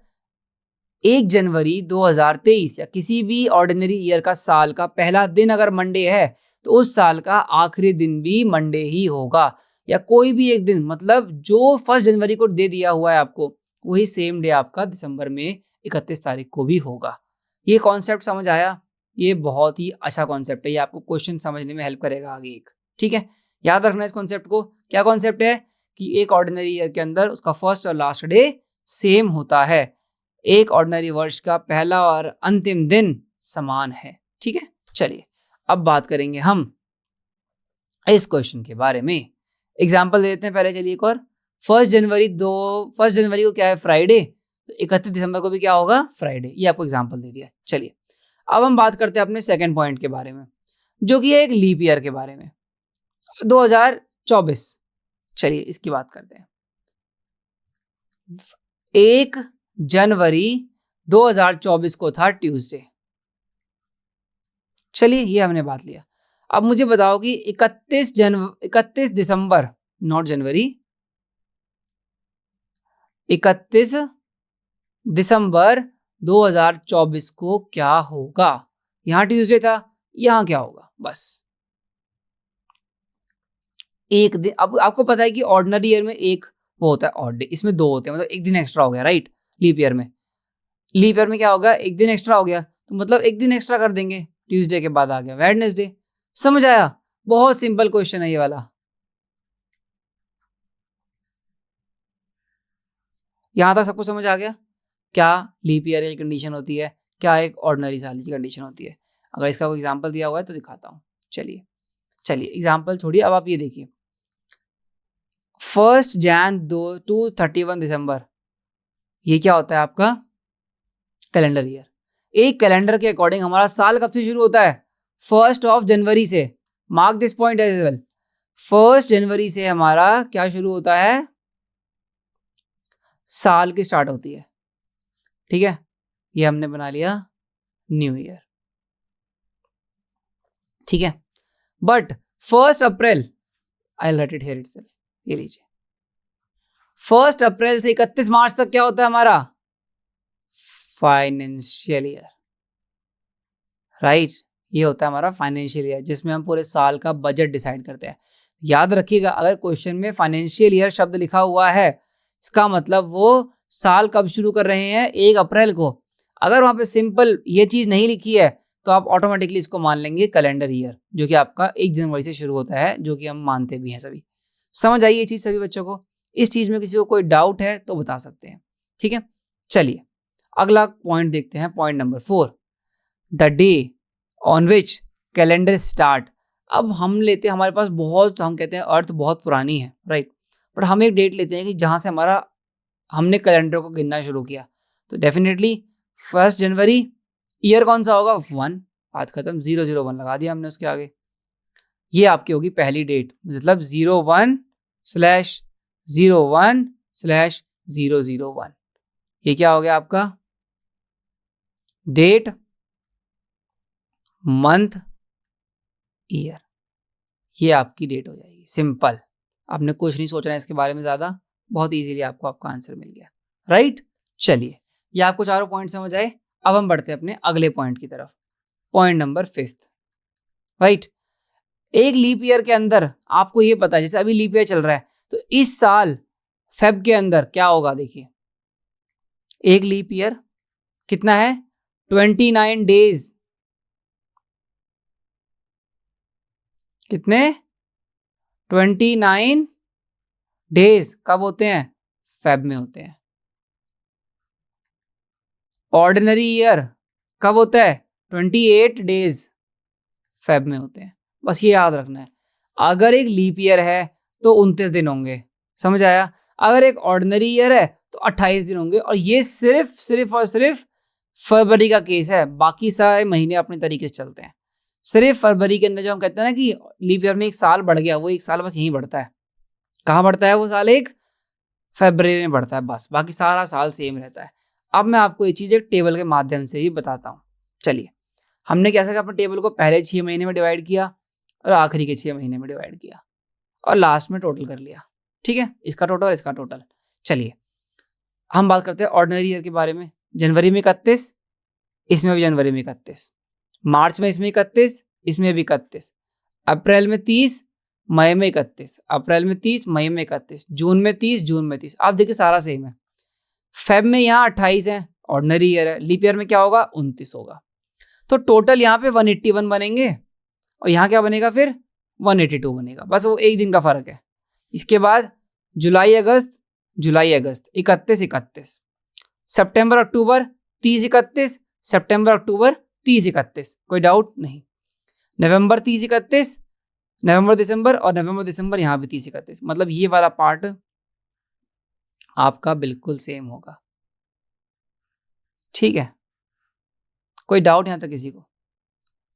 1 जनवरी 2023 या किसी भी ऑर्डिनरी ईयर का साल का पहला दिन अगर मंडे है, तो उस साल का आखिरी दिन भी मंडे ही होगा, या कोई भी एक दिन, मतलब जो 1 जनवरी को दे दिया हुआ है आपको, वही सेम डे आपका दिसंबर में 31 तारीख को भी होगा। ये कॉन्सेप्ट समझ आया? ये बहुत ही अच्छा कॉन्सेप्ट है, ये आपको क्वेश्चन समझने में हेल्प करेगा आगे एक। ठीक है, याद रखना इस कॉन्सेप्ट को। क्या कॉन्सेप्ट है कि एक ऑर्डिनरी ईयर के अंदर उसका फर्स्ट और लास्ट डे सेम होता है, एक ऑर्डिनरी वर्ष का पहला और अंतिम दिन समान है। ठीक है, चलिए अब बात करेंगे हम इस क्वेश्चन के बारे में। एग्जाम्पल देते हैं पहले, चलिए एक और। 1 जनवरी को क्या है? फ्राइडे। तो 31 दिसंबर को भी क्या होगा? फ्राइडे। ये आपको एग्जाम्पल दे दिया। चलिए अब हम बात करते हैं अपने सेकंड पॉइंट के बारे में, जो कि है एक लीप ईयर के बारे में, 2024। चलिए इसकी बात करते हैं। 1 जनवरी 2024 को था ट्यूसडे। चलिए ये हमने बात लिया। अब मुझे बताओ कि 31 दिसंबर, नॉट जनवरी, 31 दिसंबर 2024 को क्या होगा? यहां ट्यूसडे था, यहां क्या होगा? बस एक दिन। अब आपको पता है कि ऑर्डिनरी ईयर में एक वो होता है ऑड डे, इसमें 2 होते हैं, मतलब एक दिन एक्स्ट्रा हो गया, राइट? लीप ईयर में, लीप ईयर में क्या होगा? एक दिन एक्स्ट्रा हो गया, तो मतलब एक दिन एक्स्ट्रा कर देंगे, ट्यूसडे के बाद आ गया वेडनेसडे। समझ आया? बहुत सिंपल क्वेश्चन है ये वाला। यहां तक सबको समझ आ गया? क्या लीप ईयर की कंडीशन होती है, क्या एक ऑर्डिनरी साल की कंडीशन होती है। अगर इसका कोई एग्जाम्पल दिया हुआ है तो दिखाता हूँ। चलिए एग्जाम्पल छोड़िए, अब आप ये देखिए। 1 जनवरी टू 31 दिसंबर, ये क्या होता है आपका? Calendar year. एक कैलेंडर के अकॉर्डिंग हमारा साल कब से शुरू होता है? 1 जनवरी से। Mark this point as well. 1 जनवरी से हमारा क्या शुरू होता है? साल की स्टार्ट होती है। ठीक है, ये हमने बना लिया न्यू ईयर। ठीक है, but 1 April, I right it here itself, ये लीजिए, 1 अप्रैल से 31 मार्च तक क्या होता है हमारा? Financial year. राइट, ये होता है हमारा फाइनेंशियल ईयर, जिसमें हम पूरे साल का बजट डिसाइड करते हैं। याद रखिएगा, अगर क्वेश्चन में फाइनेंशियल ईयर शब्द लिखा हुआ है, इसका मतलब वो साल कब शुरू कर रहे हैं? 1 अप्रैल को। अगर वहां पे सिंपल ये चीज नहीं लिखी है तो आप ऑटोमेटिकली इसको मान लेंगे कैलेंडर ईयर, जो कि आपका 1 जनवरी से शुरू होता है, जो कि हम मानते भी हैं सभी। समझ आई ये चीज सभी बच्चों को? इस चीज में किसी को कोई डाउट है तो बता सकते हैं। ठीक है, चलिए अगला पॉइंट देखते हैं, point number 4, the day on which calendar start. अब हम लेते हैं, हमारे पास बहुत, हम कहते हैं अर्थ बहुत पुरानी है, राइट, बट हम एक डेट लेते हैं कि जहां से हमने कैलेंडर को गिनना शुरू किया। तो डेफिनेटली 1 जनवरी, ईयर कौन सा होगा? 1, बात खत्म, 001 लगा दिया हमने उसके आगे। ये आपकी होगी पहली डेट, मतलब 01/01/001। ये क्या हो गया आपका? डेट, मंथ, ईयर, ये आपकी डेट हो जाएगी। सिंपल, आपने कुछ नहीं सोचना है इसके बारे में ज्यादा, बहुत इजीली आपको आपका आंसर मिल गया। राइट, चलिए ये आपको चारों पॉइंट समझ आए। अब हम बढ़ते हैं अपने अगले पॉइंट की तरफ, पॉइंट नंबर 5। राइट, एक लीप ईयर के अंदर आपको ये पता है, जैसे अभी लीप ईयर चल रहा है, तो इस साल फेब के अंदर क्या होगा? देखिए, एक लीप ईयर कितना है? 29 डेज। कितने? 29 डेज कब होते हैं? फेब में होते हैं। ऑर्डिनरी ईयर कब होता है? 28 डेज फेब में होते हैं। बस ये याद रखना है। अगर एक लीप ईयर है तो 29 दिन होंगे, समझ आया? अगर एक ऑर्डिनरी ईयर है तो 28 दिन होंगे। और ये सिर्फ और सिर्फ फरवरी का केस है, बाकी सारे महीने अपने तरीके से चलते हैं। सिर्फ फरवरी के अंदर जो हम कहते हैं ना कि लीप ईयर में एक साल बढ़ गया, वो एक साल बस यहीं बढ़ता है। कहाँ बढ़ता है वो साल? एक फरवरी में बढ़ता है बस, बाकी सारा साल सेम रहता है। अब मैं आपको ये चीज़ एक टेबल के माध्यम से ही बताता हूँ। चलिए, हमने कैसे किया? अपने टेबल को पहले 6 महीने में डिवाइड किया और आखिरी के 6 महीने में डिवाइड किया और लास्ट में टोटल कर लिया। ठीक है, इसका टोटल, इसका टोटल। चलिए हम बात करते हैं ऑर्डिनरी ईयर के बारे में। जनवरी में 31, इसमें भी जनवरी में 31, मार्च में इसमें 31, इसमें भी 31, अप्रैल में 30, मई में 31, अप्रैल में 30, मई में 31, जून में 30, जून में 30। आप देखिए सारा सेम है। फेब में यहाँ 28 है, ऑर्डिनरी ईयर है। लीप ईयर में क्या होगा? 29 होगा। तो टोटल यहाँ पे 181 बनेंगे और यहाँ क्या बनेगा? फिर 182 बनेगा। बस वो एक दिन का फर्क है। इसके बाद जुलाई अगस्त, 31 31, सितंबर अक्टूबर 30 31, सितंबर अक्टूबर 30 31, कोई डाउट नहीं। नवंबर 30 31, नवंबर दिसंबर, और नवंबर दिसंबर यहाँ भी 30 31। मतलब ये वाला पार्ट आपका बिल्कुल सेम होगा। ठीक है, कोई डाउट यहाँ तक किसी को?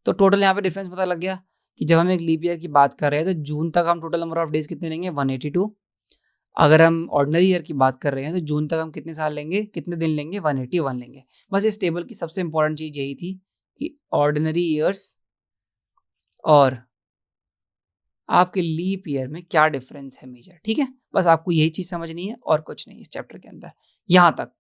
तो टोटल यहाँ पे डिफरेंस पता लग गया कि जब हम एक लीप ईयर की बात कर रहे हैं तो जून तक हम टोटल नंबर ऑफ डेज कितने लेंगे? 182। अगर हम ऑर्डिनरी ईयर की बात कर रहे हैं तो जून तक हम कितने साल लेंगे, कितने दिन लेंगे? 181 लेंगे। बस इस टेबल की सबसे इंपॉर्टेंट चीज यही थी कि ऑर्डिनरी ईयर्स और आपके लीप ईयर में क्या डिफरेंस है मेजर। ठीक है, बस आपको यही चीज समझनी है और कुछ नहीं इस चैप्टर के अंदर। यहाँ तक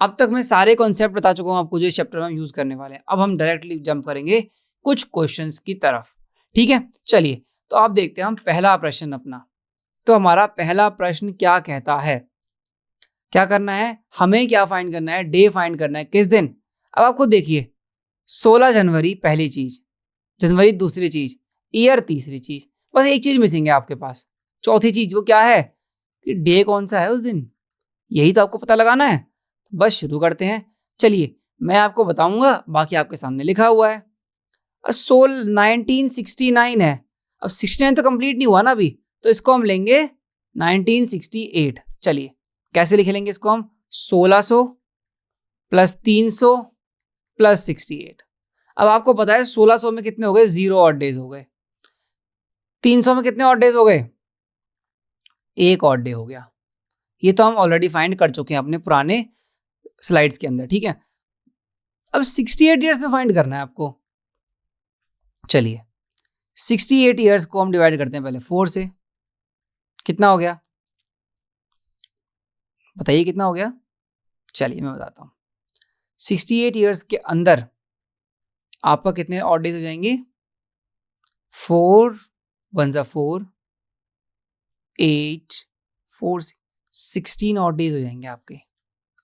अब तक मैं सारे कॉन्सेप्ट बता चुका हूँ आपको जो इस चैप्टर में हम यूज करने वाले हैं। अब हम डायरेक्टली जंप करेंगे कुछ क्वेश्चंस की तरफ। ठीक है, चलिए तो आप देखते हैं हम पहला प्रश्न अपना। तो हमारा पहला प्रश्न क्या कहता है? क्या करना है हमें? क्या फाइंड करना है? डे फाइंड करना है। किस दिन? अब आपको देखिए, 16 जनवरी पहली चीज, जनवरी दूसरी चीज, ईयर तीसरी चीज। बस एक चीज मिसिंग है आपके पास, चौथी चीज। वो क्या है? कि डे कौन सा है उस दिन, यही तो आपको पता लगाना है। बस शुरू करते हैं। चलिए मैं आपको बताऊंगा, बाकी आपके सामने लिखा हुआ है। 1969 है। अब 69 तो कंप्लीट नहीं हुआ ना अभी, तो इसको हम लेंगे 1968। चलिए कैसे लिख लेंगे इसको हम? 1600 + 300 प्लस 68। अब आपको पता है 1600 में कितने हो गए, 0 ऑड डेज हो गए। 300 में कितने ऑड डेज हो गए, 1 ऑड डे हो गया। ये तो हम ऑलरेडी फाइंड कर चुके हैं अपने पुराने स्लाइड्स के अंदर, ठीक है। अब 68 ईयर्स में फाइंड करना है आपको। चलिए 68 ईयर्स को हम डिवाइड करते हैं पहले 4 से। कितना हो गया, बताइए कितना हो गया। चलिए मैं बताता हूं। 68 ईयर्स के अंदर आपका कितने ऑड डेज हो जाएंगे, 4 1 जा 4, 8 4 16 ऑड डेज हो जाएंगे आपके,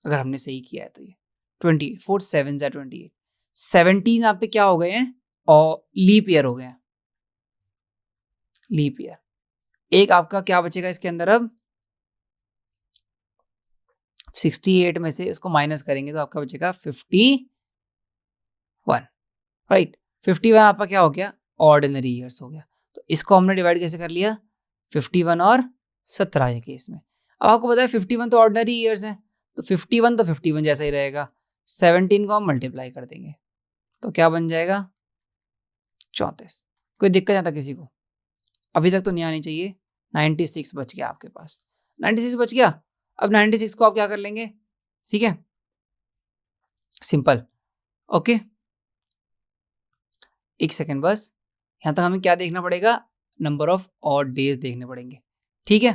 अगर हमने सही किया है तो। ये 28 4 7 जा 28, 17 आप पे क्या हो गए हैं, और लीप ईयर हो गए हैं, लीप ईयर। एक आपका क्या बचेगा इसके अंदर, अब 68 में से इसको माइनस करेंगे तो आपका बचेगा 51, राइट। 51 आपका क्या हो गया, ऑर्डिनरी ईयर्स हो गया। तो इसको हमने डिवाइड कैसे कर लिया, 51 और 17 के केस में। अब आपको पता है 51 तो ऑर्डिनरी ईयर्स हैं, तो 51 तो 51 जैसा ही रहेगा। 17 को हम मल्टीप्लाई कर देंगे तो क्या बन जाएगा, 34। कोई दिक्कत यहाँ तक किसी को, अभी तक तो नहीं आनी चाहिए। 96 बच गया आपके पास, 96 बच गया। अब 96 को आप क्या कर लेंगे, ठीक है, सिंपल। ओके, एक सेकेंड बस, यहां तक हमें क्या देखना पड़ेगा, नंबर ऑफ ऑड डेज देखने पड़ेंगे, ठीक है।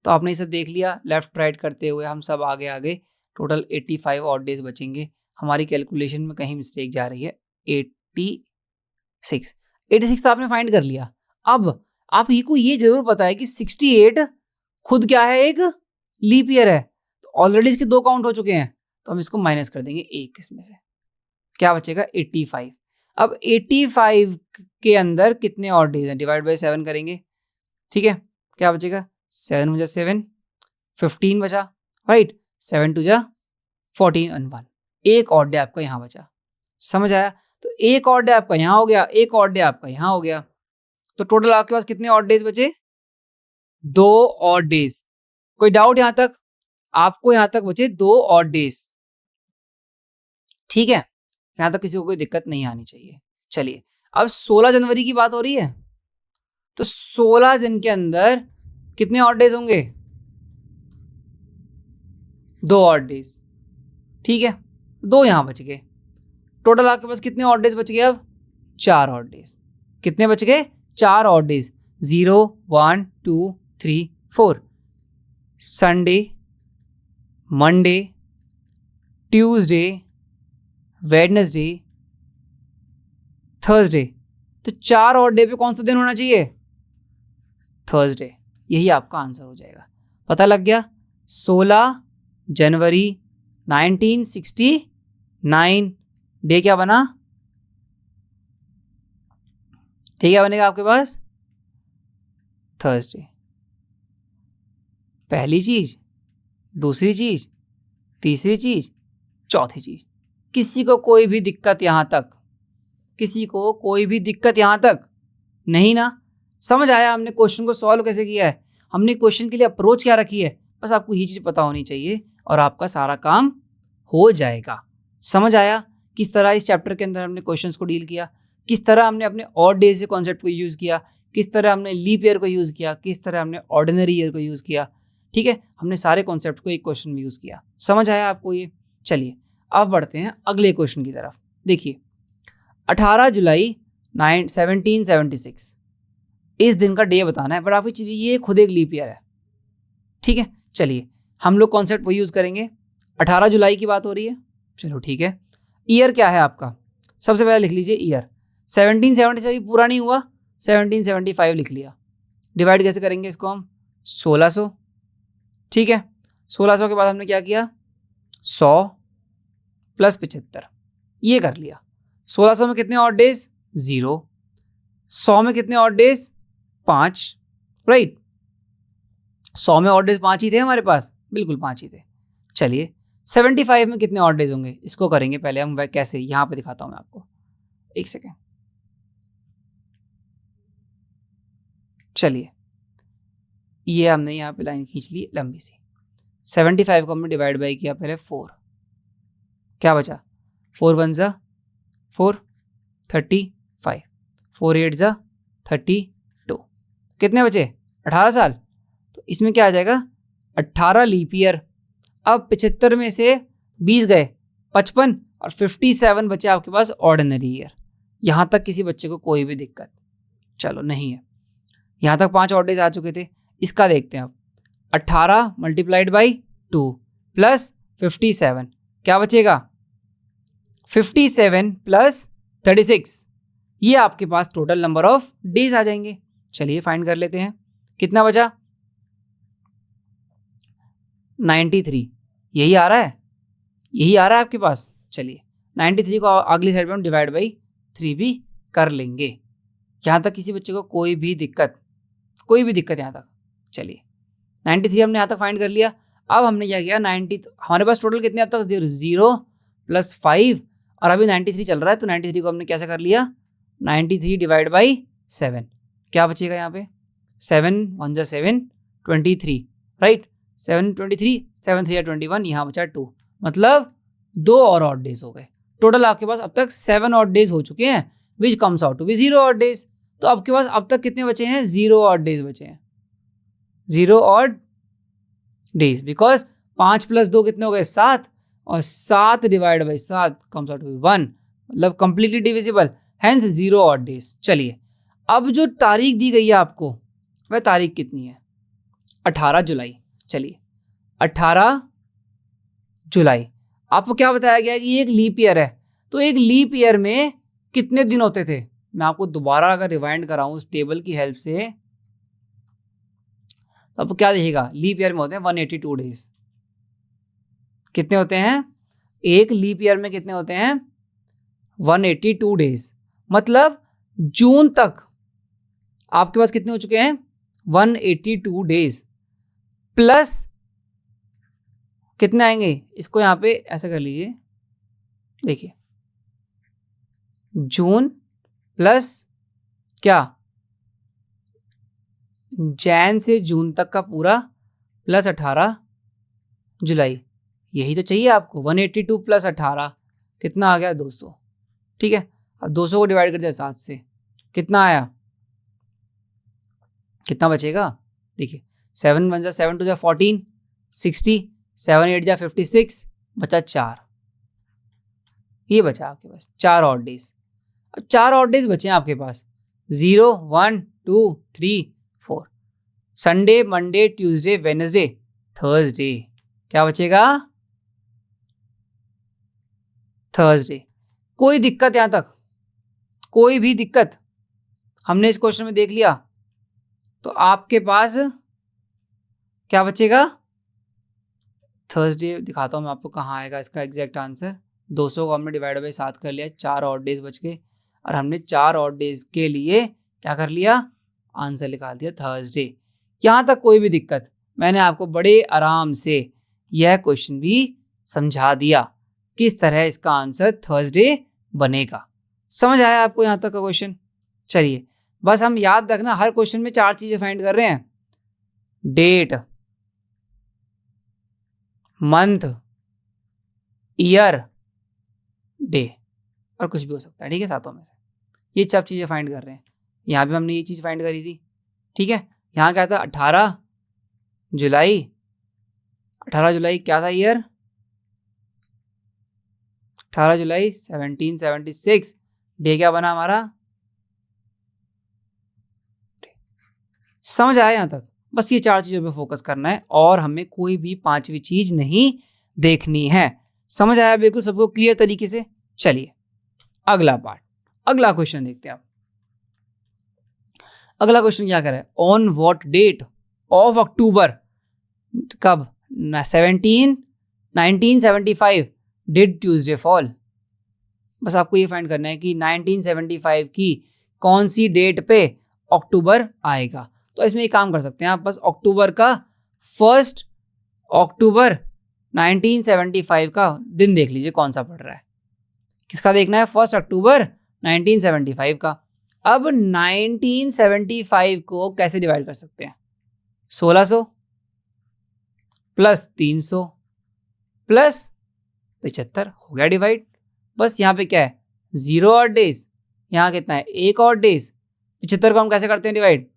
तो आपने ये सब देख लिया, लेफ्ट राइट करते हुए हम सब आगे आगे, टोटल 85 ऑड डेज बचेंगे। हमारी कैलकुलेशन में कहीं मिस्टेक जा रही है, 86 तो आपने फाइंड कर लिया। अब आप ही को ये जरूर पता है कि 68 खुद क्या है, एक लीप ईयर है, तो ऑलरेडी इसके 2 काउंट हो चुके हैं, तो हम इसको माइनस कर देंगे 1 इसमें से, क्या बचेगा 85। अब 85 के अंदर कितने और डेज हैं, डिवाइड बाय 7 करेंगे, ठीक है। क्या बचेगा, 7 बचा 7, 15 बचा, राइट, 7 2 जा 14 और 1, एक और डे आपका यहाँ बचा, समझ आया। तो एक और डे आपका यहाँ हो गया, एक और डे आपका यहाँ हो गया, तो टोटल आपके पास कितने ऑड डेज बचे, 2 ऑड डेज। कोई डाउट यहाँ तक, आपको यहाँ तक बचे 2 ऑड डेज, ठीक है। यहाँ तक किसी को कोई दिक्कत नहीं आनी चाहिए। चलिए अब 16 जनवरी की बात हो रही है, तो 16 दिन के अंदर कितने ऑड डेज होंगे, 2 ऑड डेज, ठीक है। 2 यहां बच गए, टोटल आपके पास कितने ऑड डेज बच गए, अब 4 ऑड डेज। कितने बच गए, 4 odd days, 0 1 2 3 4, Sunday, Monday, Tuesday, Wednesday, Thursday. तो 4 ऑड डे पे कौन सा दिन होना चाहिए, थर्सडे। यही आपका आंसर हो जाएगा। पता लग गया, 16 जनवरी 1969, डे क्या बना, डे क्या बनेगा आपके पास, थर्सडे। पहली चीज, दूसरी चीज, तीसरी चीज, चौथी चीज। किसी को कोई भी दिक्कत यहां तक, किसी को कोई भी दिक्कत यहां तक नहीं ना, समझ आया हमने क्वेश्चन को सॉल्व कैसे किया है, हमने क्वेश्चन के लिए अप्रोच क्या रखी है, बस आपको ये चीज पता होनी चाहिए और आपका सारा काम हो जाएगा। समझ आया किस तरह इस चैप्टर के अंदर हमने क्वेश्चंस को डील किया, किस तरह हमने अपने ऑड डेज के कॉन्सेप्ट को यूज किया, किस तरह हमने लीप ईयर को यूज किया, किस तरह हमने ऑर्डिनरी ईयर को यूज किया, ठीक है। हमने सारे कॉन्सेप्ट को एक क्वेश्चन में यूज किया, समझ आया आपको ये। चलिए अब बढ़ते हैं अगले क्वेश्चन की तरफ। देखिए 18 जुलाई 1776 इस दिन का डे बताना है, पर आपकी चीज ये खुद एक लीप ईयर है, ठीक है। चलिए हम लोग कॉन्सेप्ट वो यूज करेंगे, 18 जुलाई की बात हो रही है, चलो ठीक है। ईयर क्या है आपका, सबसे पहले लिख लीजिए ईयर, 1777 पूरा नहीं हुआ, 1775 लिख लिया। डिवाइड कैसे करेंगे इसको हम, 1600, ठीक है। 1600 के बाद हमने क्या किया, 100 प्लस 75, ये कर लिया। 1600 में कितने ऑड डेज, 0, 100 में कितने ऑड डेज, 5, राइट। 100 में ऑड डेज 5 ही थे हमारे पास, बिल्कुल 5 ही थे। चलिए 75 में कितने ऑड डेज होंगे, इसको करेंगे पहले हम, कैसे यहां पे दिखाता हूं मैं आपको, एक सेकेंड। चलिए ये हमने यहाँ पे लाइन खींच ली लंबी सी, 75 को हमने डिवाइड बाई किया पहले 4, क्या बचा 4 1 ज़ा 4, 35, 4 8 ज़ा 32, कितने बचे 18 साल। तो इसमें क्या आ जाएगा 18 लीप ईयर। अब 75 में से 20 गए 55 और 57 बचे आपके पास ऑर्डिनरी ईयर। यहाँ तक किसी बच्चे को कोई भी दिक्कत चलो नहीं है। यहाँ तक 5 ऑड डेज आ चुके थे। इसका देखते हैं आप 18 मल्टीप्लाइड बाई 2 प्लस 57 क्या बचेगा 57 प्लस 36, ये आपके पास टोटल नंबर ऑफ डेज आ जाएंगे। चलिए फाइंड कर लेते हैं कितना बचा 93, यही आ रहा है, यही आ रहा है आपके पास। चलिए 93 को अगली साइड पे हम डिवाइड बाई 3 भी कर लेंगे। यहाँ तक किसी बच्चे को कोई भी दिक्कत यहाँ तक। चलिए 93 हमने यहाँ तक फाइंड कर लिया। अब हमने क्या किया 90 हमारे पास टोटल कितने अब तक 0 प्लस 5 और अभी 93 चल रहा है, तो 93 को हमने कैसे कर लिया 93 डिवाइड बाई 7, क्या बचेगा यहाँ पे 7 1 जा 7 23, राइट 7 23 7 3 21, यहाँ बचा 2, मतलब 2 और ऑड डेज हो गए। टोटल आपके पास अब तक 7 ऑड डेज हो चुके हैं which comes out to be 0 odd days. तो आपके पास अब तक कितने बचे हैं 0 ऑड डेज बचे हैं, 0 ऑड डेज, बिकॉज 5 प्लस 2 कितने हो गए 7 और 7 divide by 7 comes out to be 1, मतलब completely divisible, hence 0 odd days. चलिए अब जो तारीख दी गई है आपको वह तारीख कितनी है 18 जुलाई। चलिए 18 जुलाई आपको क्या बताया गया है कि ये एक लीप ईयर है, तो एक लीप ईयर में कितने दिन होते थे। मैं आपको दोबारा अगर रिवाइंड कराऊं इस टेबल की हेल्प से तो आपको क्या दिखेगा लीप ईयर में होते हैं 182 डेज। कितने होते हैं एक लीप ईयर में कितने होते हैं 182 डेज, मतलब जून तक आपके पास कितने हो चुके हैं 182 डेज प्लस कितने आएंगे, इसको यहाँ पे ऐसा कर लीजिए, देखिए जून प्लस क्या जैन से जून तक का पूरा प्लस 18 जुलाई, यही तो चाहिए आपको। 182 प्लस 18 कितना आ गया 200, ठीक है। अब 200 को डिवाइड कर दिया 7 से, कितना आया, कितना बचेगा, देखिए 7 1 जा 7 2 जा 14 60 7 8 जा 56 बचा 4, ये बचा आपके पास 4 ऑड डेज। अब 4 ऑड डेज बचे हैं आपके पास 0 1 2 3 4, Sunday Monday Tuesday Wednesday Thursday, क्या बचेगा थर्सडे। कोई दिक्कत यहाँ तक, कोई भी दिक्कत, हमने इस क्वेश्चन में देख लिया। तो आपके पास क्या बचेगा थर्सडे, दिखाता हूँ मैं आपको कहाँ आएगा इसका एग्जैक्ट आंसर। 200 को हमने डिवाइड बाई 7 कर लिया, 4 ऑड डेज बच गए और हमने 4 ऑड डेज के लिए क्या कर लिया आंसर निकाल दिया थर्सडे। यहाँ तक कोई भी दिक्कत, मैंने आपको बड़े आराम से यह क्वेश्चन भी समझा दिया किस तरह इसका आंसर थर्सडे बनेगा। समझ आया आपको यहाँ तक का क्वेश्चन। चलिए बस हम याद रखना हर क्वेश्चन में 4 चीजें फाइंड कर रहे हैं, डेट, मंथ, ईयर, डे और कुछ भी हो सकता है, ठीक है, सातों में से ये 4 चीजें फाइंड कर रहे हैं। यहाँ भी हमने ये चीज फाइंड करी थी, ठीक है। यहाँ क्या था 18 जुलाई, 18 जुलाई क्या था ईयर 18 जुलाई 1776, डे क्या बना हमारा, समझ आया यहाँ तक। बस ये 4 चीजों पे फोकस करना है और हमें कोई भी 5वीं चीज नहीं देखनी है। समझ आया बिल्कुल सबको क्लियर तरीके से। चलिए अगला पार्ट, अगला क्वेश्चन देखते हैं आप। अगला क्वेश्चन क्या कर रहा है, on what date of October, कब 1975 डिड ट्यूसडे फॉल। बस आपको ये फाइंड करना है कि 1975 की कौन सी डेट पे अक्टूबर आएगा। तो इसमें एक काम कर सकते हैं आप, बस अक्टूबर का 1 अक्टूबर 1975 का दिन देख लीजिए कौन सा पड़ रहा है। किसका देखना है 1 अक्टूबर 1975 का। अब 1975 को कैसे डिवाइड कर सकते हैं, 1600 प्लस 300 प्लस 75 हो गया डिवाइड, बस यहाँ पे क्या है 0 ऑड डेज, यहाँ कितना है 1 ऑड डेज। 75 को हम कैसे करते हैं डिवाइड,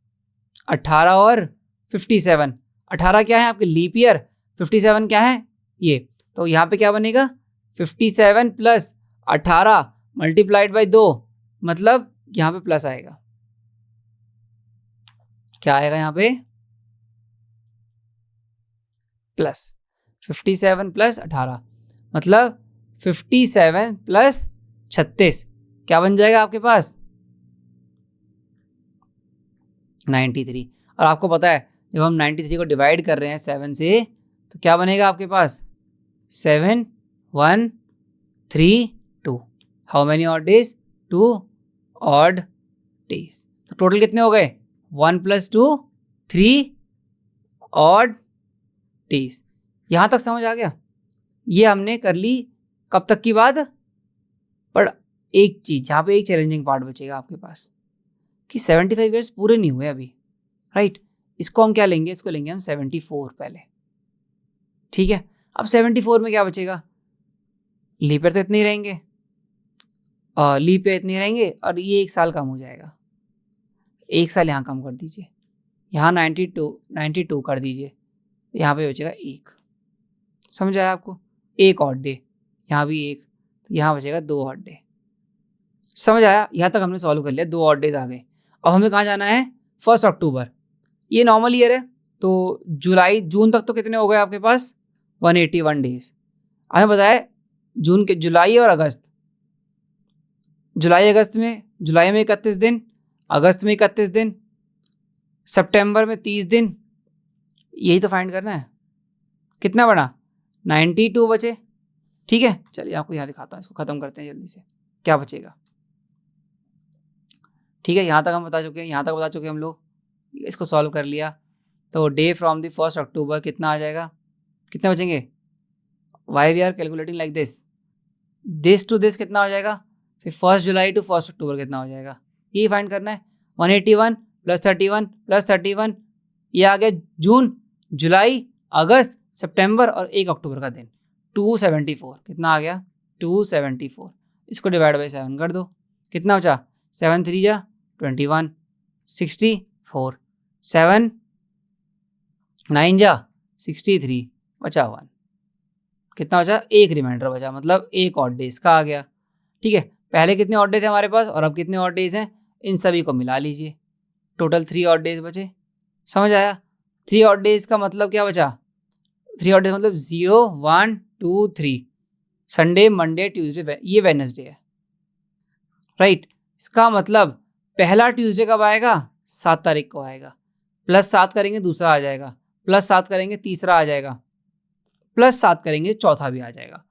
18 और 57। 18 क्या है आपके लीप ईयर, 57 क्या है ये, तो यहाँ पे क्या बनेगा 57 प्लस 18 मल्टीप्लाइड बाई 2, मतलब यहाँ पे प्लस आएगा। क्या आएगा यहाँ पे प्लस 57 प्लस 18, मतलब 57 प्लस 36 क्या बन जाएगा आपके पास 93। और आपको पता है जब हम 93 को डिवाइड कर रहे हैं 7 से तो क्या बनेगा आपके पास 7 1 3 2। How many odd days, 2 odd days. तो टोटल कितने हो गए 1 + 2 3 ऑड डेज। यहां तक समझ आ गया। ये हमने कर ली कब तक की बात, पर एक चीज जहां पे एक चैलेंजिंग पार्ट बचेगा आपके पास कि 75 ईयर्स पूरे नहीं हुए अभी, राइट। इसको हम क्या लेंगे, इसको लेंगे हम 74 पहले, ठीक है। अब 74 में क्या बचेगा, लीप ईयर तो इतने ही रहेंगे, और लीप ईयर इतने रहेंगे, और ये 1 साल कम हो जाएगा। 1 साल यहाँ कम कर दीजिए, यहाँ 92 कर दीजिए, यहाँ पे बचेगा 1। समझ आया आपको, 1 ऑड डे, यहाँ भी 1, तो यहाँ बचेगा 2 ऑड डे। समझ आया, यहाँ तक हमने सॉल्व कर लिया, 2 ऑड डेज आ गए। अब हमें कहाँ जाना है 1 अक्टूबर। ये नॉर्मल ईयर है, तो जून तक तो कितने हो गए आपके पास 181 डेज। हमें बताया जुलाई और अगस्त, जुलाई में 31 दिन, अगस्त में 31 दिन, सितंबर में 30 दिन, यही तो फाइंड करना है। कितना बना 92 बचे, ठीक है। चलिए आपको यहाँ दिखाता हूँ, इसको खत्म करते हैं जल्दी से, क्या बचेगा। ठीक है, यहाँ तक हम बता चुके हैं, हम लोग इसको सॉल्व कर लिया। तो डे फ्रॉम द 1 अक्टूबर कितना आ जाएगा, कितने बचेंगे, why we are calculating like this to this कितना हो जाएगा, फिर 1 जुलाई टू 1 अक्टूबर कितना हो जाएगा, ये फाइंड करना है। 181 + 31 + 31, ये आ गया जून, जुलाई, अगस्त, सितंबर और 1 अक्टूबर का दिन, 274 कितना आ गया 274। इसको डिवाइड बाई 7 कर दो, कितना बचा 7 3 जा 21, 64, 7 9 जा 63, बचा 1, कितना बचा, एक रिमाइंडर बचा, मतलब 1 ऑड डेज का आ गया। ठीक है, पहले कितने ऑड डेज थे हमारे पास और अब कितने ऑड डेज हैं, इन सभी को मिला लीजिए, टोटल 3 ऑड डेज बचे। समझ आया, 3 ऑड डेज का मतलब क्या बचा, 3 ऑड डेज मतलब 0 1 2 3, संडे मंडे ट्यूसडे, ये वेडनेसडे है, राइट। इसका मतलब पहला ट्यूसडे कब आएगा 7 तारीख को आएगा, +7 करेंगे दूसरा आ जाएगा, +7 करेंगे तीसरा आ जाएगा, +7 करेंगे चौथा भी आ जाएगा।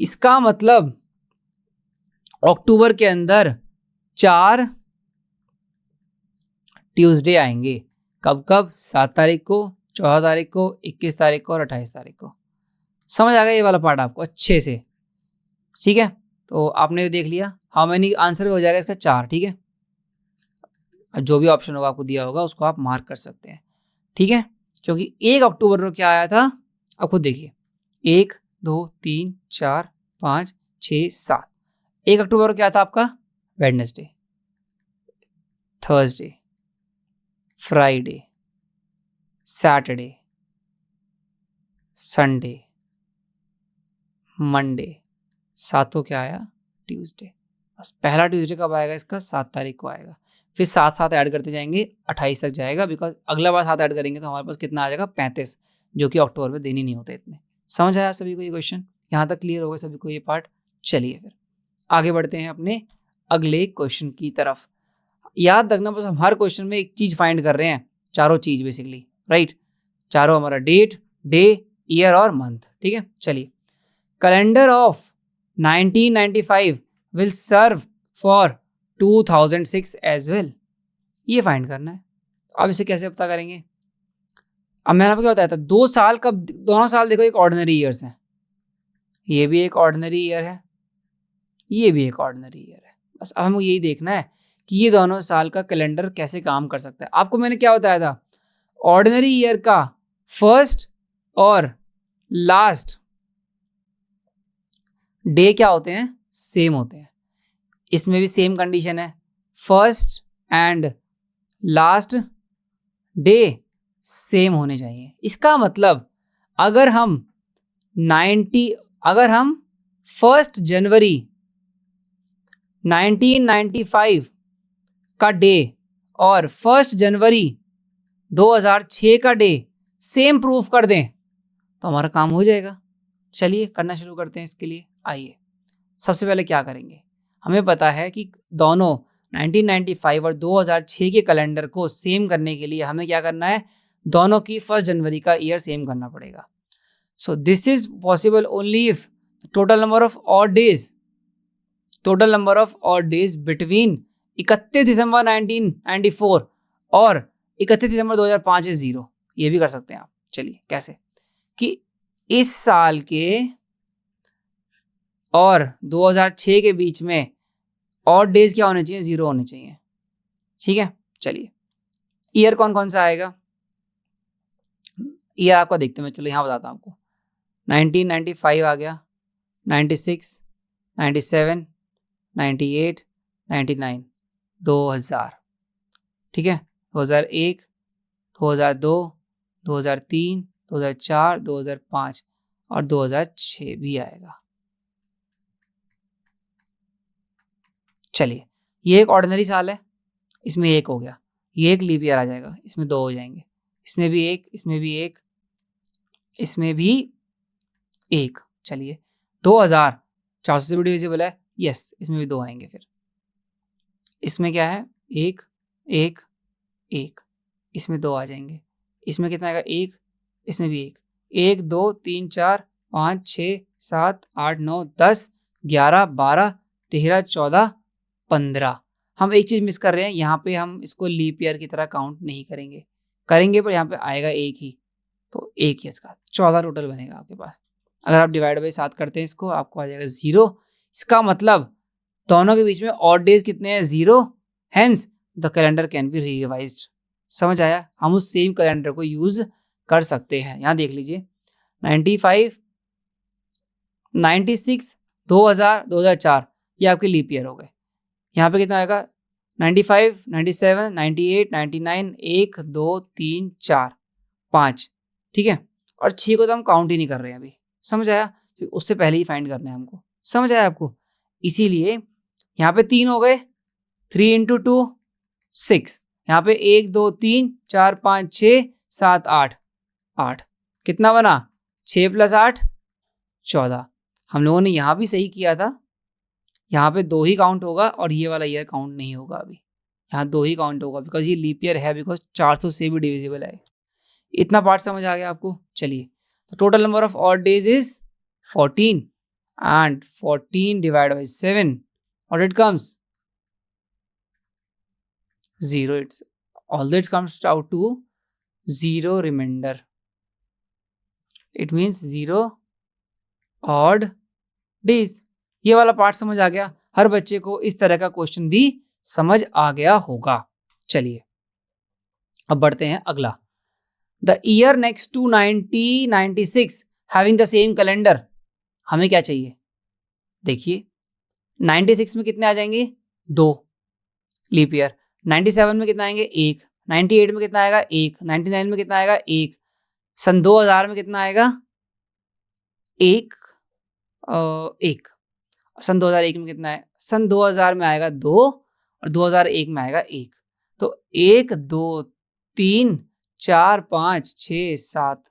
इसका मतलब अक्टूबर के अंदर 4 ट्यूसडे आएंगे, कब कब 7 तारीख को, 14 तारीख को, 21 तारीख को और 28 तारीख को। समझ आ गया ये वाला पार्ट आपको अच्छे से, ठीक है। तो आपने देख लिया हाउ मेनी, आंसर हो जाएगा इसका 4, ठीक है। जो भी ऑप्शन होगा आपको दिया होगा उसको आप मार्क कर सकते हैं, ठीक है। क्योंकि 1 अक्टूबर को क्या आया था आप खुद देखिए, 1 2 3 4 5 6 7, 1 अक्टूबर को क्या था आपका Wednesday, Thursday, Friday, Saturday, Sunday, Monday, 7 को क्या आया ट्यूसडे। बस पहला ट्यूसडे कब आएगा इसका 7 तारीख को आएगा, फिर 7 ऐड करते जाएंगे 28 तक जाएगा, बिकॉज अगला बार 7 ऐड करेंगे तो हमारे पास कितना आ जाएगा 35, जो कि अक्टूबर में दिन ही नहीं होते इतने। समझ आया सभी को ये क्वेश्चन, यहाँ तक क्लियर होगा सभी को ये पार्ट। चलिए फिर आगे बढ़ते हैं अपने अगले क्वेश्चन की तरफ। याद रखना बस हम हर क्वेश्चन में एक चीज फाइंड कर रहे हैं, चारों चीज बेसिकली, राइट। चारों हमारा डेट, डे, ईयर और मंथ, ठीक है। चलिए, calendar of 1995 will serve for 2006 as well, ये फाइंड करना है। अब इसे कैसे पता करेंगे, अब मैंने आपको क्या बताया था 2 साल का, दोनों साल देखो एक ऑर्डिनरी ईयर्स हैं, ये भी एक ऑर्डिनरी ईयर है, ये भी एक ऑर्डिनरी ईयर है। बस अब हमको यही देखना है कि ये दोनों साल का कैलेंडर कैसे काम कर सकता है। आपको मैंने क्या बताया था, ऑर्डिनरी ईयर का फर्स्ट और लास्ट डे क्या होते हैं सेम होते हैं। इसमें भी सेम कंडीशन है, first and last day same होने चाहिए। इसका मतलब अगर हम 1 जनवरी 1995 का डे और 1 जनवरी 2006 का डे सेम प्रूफ कर दें तो हमारा काम हो जाएगा। चलिए करना शुरू करते हैं इसके लिए। आइए सबसे पहले क्या करेंगे, हमें पता है कि दोनों 1995 और 2006 के कैलेंडर को सेम करने के लिए हमें क्या करना है, दोनों की 1 जनवरी का ईयर सेम करना पड़ेगा। So this is possible only if total number of odd days between 31 दिसंबर 1994 और 31 दिसंबर 2005 इज 0। ये भी कर सकते हैं आप। चलिए कैसे, कि इस साल के और 2006 के बीच में ऑड डेज क्या होने चाहिए, 0 होने चाहिए। ठीक है, चलिए ईयर कौन कौन सा आएगा, ईयर आपका देखते हैं। चलो यहाँ बताता हूँ आपको। 1995 आ गया, 96, 97, 98, 99, 2000। ठीक है, 2001, 2002, 2003, 2004, 2005 और 2006 भी आएगा। चलिए ये एक ऑर्डिनरी साल है, इसमें 1 हो गया। ये एक लीप ईयर आ जाएगा, इसमें 2 हो जाएंगे। इसमें भी 1, इसमें भी 1, इसमें भी 1। चलिए 2000 400 से भी डिविजिबल है, यस, इसमें भी 2 आएंगे। फिर इसमें क्या है, 1, 1, 1, इसमें 2 आ जाएंगे। इसमें कितना आएगा, 1, इसमें भी 1, 1, 2, 3, 4, 5, 6, 7, 8, 9, 10, 11, 12, 13, 14, 15। हम एक चीज मिस कर रहे हैं, यहाँ पे हम इसको लीप ईयर की तरह काउंट नहीं करेंगे पर यहाँ पे आएगा 1 ही, तो 1 ही इसका 14 टोटल बनेगा आपके पास। अगर आप डिवाइड बाई 7 करते हैं इसको, आपको आ जाएगा 0। इसका मतलब दोनों के बीच में ऑड डेज कितने हैं, 0। Hence the calendar can be revised. समझ आया, हम उस सेम कैलेंडर को यूज कर सकते हैं। यहाँ देख लीजिए 95, 96, 2000, 2004 ये आपके लीप ईयर हो गए। यहाँ पे कितना आएगा, 95, 97, 98, 99, 1, 2, 3, 4, 5। ठीक है, और 6 को तो हम काउंट ही नहीं कर रहे हैं अभी। समझ आया, उससे पहले ही फाइंड करना है हमको। समझ आया आपको, इसीलिए यहाँ पे 3 हो गए, 3 × 2 6। यहाँ पे 1, 2, 3, 4, 5, 6, 7, 8, 8 कितना बना, 6 + 8 14। हम लोगों ने यहाँ भी सही किया था, यहाँ पे 2 ही काउंट होगा और ये वाला ईयर काउंट नहीं होगा अभी। यहाँ 2 ही काउंट होगा बिकॉज ये लीप ईयर है, बिकॉज 400 से भी डिविजिबल है। इतना पार्ट समझ आ गया आपको। चलिए, तो total number of odd days is 14 and 14 divided by 7, what it comes, 0. It's although it comes out to 0 remainder, it means 0 odd days. ये वाला पार्ट समझ आ गया। हर बच्चे को इस तरह का क्वेश्चन भी समझ आ गया होगा। चलिए अब बढ़ते हैं अगला। The year next to 1996 having the same calendar. हमें क्या चाहिए, देखिए 96 में कितने आ जाएंगे, 2 लीप ईयर। 97 में कितना आएंगे, 1। 98 में कितना आएगा, 1। 99 में कितना आएगा, 1। सन 2000 में कितना आएगा, 1। सन 2001 में कितना है, सन 2000 में आएगा 2 और 2001 में आएगा 1। तो 1, 2, 3, 4, 5, 6, 7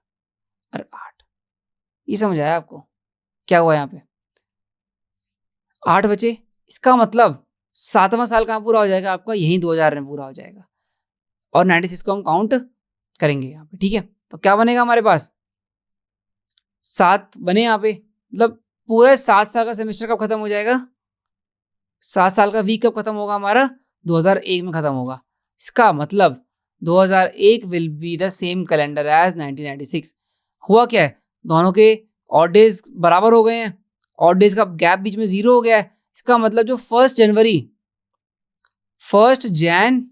और 8। ये समझ आया आपको क्या हुआ, यहाँ पे 8 बचे। इसका मतलब 7वां साल कहाँ पूरा हो जाएगा आपका, यही 2000 में पूरा हो जाएगा और 96 को हम काउंट करेंगे यहाँ पे। ठीक है, तो क्या बनेगा हमारे पास, 7 बने यहाँ पे। मतलब पूरे 7 साल का सेमेस्टर कब खत्म हो जाएगा, 7 साल का वीक कब खत्म होगा हमारा, 2001 में खत्म होगा। इसका मतलब 2001 will be the same calendar as 1996। हुआ क्या है, दोनों के ऑड डेज बराबर हो गए हैं, ऑड डेज का गैप बीच में 0 हो गया है। इसका मतलब जो 1 जैन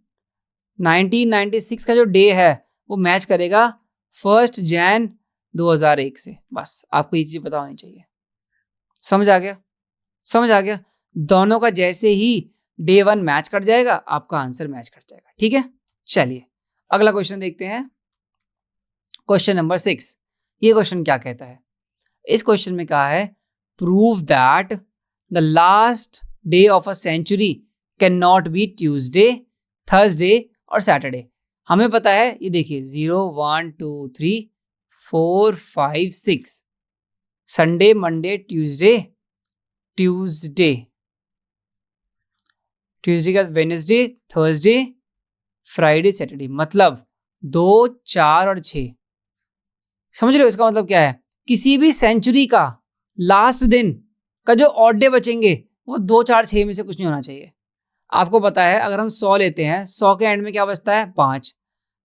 1996 का जो डे है वो मैच करेगा 1 जैन 2001 से। बस आपको ये चीज पता होनी चाहिए। समझ आ गया। समझ आ गया? दोनों का जैसे ही डे 1 मैच कर जाएगा आपका आंसर मैच कर जाएगा। ठीक है, चलिए अगला क्वेश्चन देखते हैं। Question number 6। ये क्वेश्चन क्या कहता है? इस क्वेश्चन में कहा है prove that the last day of a century can not be Tuesday, Thursday और सैटरडे। हमें पता है, ये देखिए 0 1 2 3 4 5 6 संडे, मंडे, ट्यूसडे, ट्यूसडे के बाद वेडनेसडे, थर्सडे, फ्राइडे, सैटरडे, मतलब 2 4 और 6। समझ रहे हो इसका मतलब क्या है? किसी भी सेंचुरी का लास्ट दिन का जो ऑड डे बचेंगे वो 2 4 6 में से कुछ नहीं होना चाहिए। आपको पता है अगर हम 100 लेते हैं, 100 के एंड में क्या बचता है? 5।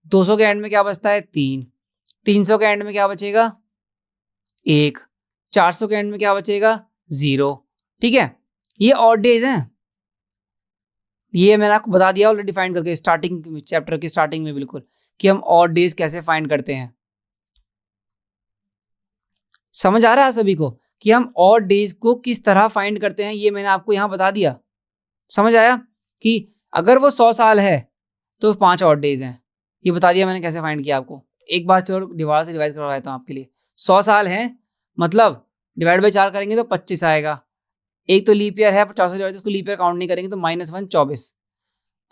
200 के एंड में क्या बचता है? 3। 300 के एंड में क्या बचेगा? 1। 400 के एंड में क्या बचेगा? 0। ठीक है, ये ऑड डेज हैं। ये मैंने आपको बता दिया ऑलरेडी डिफाइन करके स्टार्टिंग चैप्टर की स्टार्टिंग में बिल्कुल, कि हम ऑड डेज कैसे फाइंड करते हैं। समझ आ रहा है आप सभी को कि हम ऑड डेज को किस तरह फाइंड करते हैं? ये मैंने आपको यहां बता दिया। समझ आया कि अगर वो 100 साल है तो 5 ऑड डेज हैं। ये बता दिया मैंने कैसे फाइंड किया आपको। एक बार चलो दोबारा से रिवाइज करवा देता हूँ आपके लिए। 100 साल है मतलब डिवाइड बाई 4 करेंगे तो 25 आएगा। एक तो लीप ईयर है, 50 से उसको लीप ईयर काउंट नहीं करेंगे तो -1 24।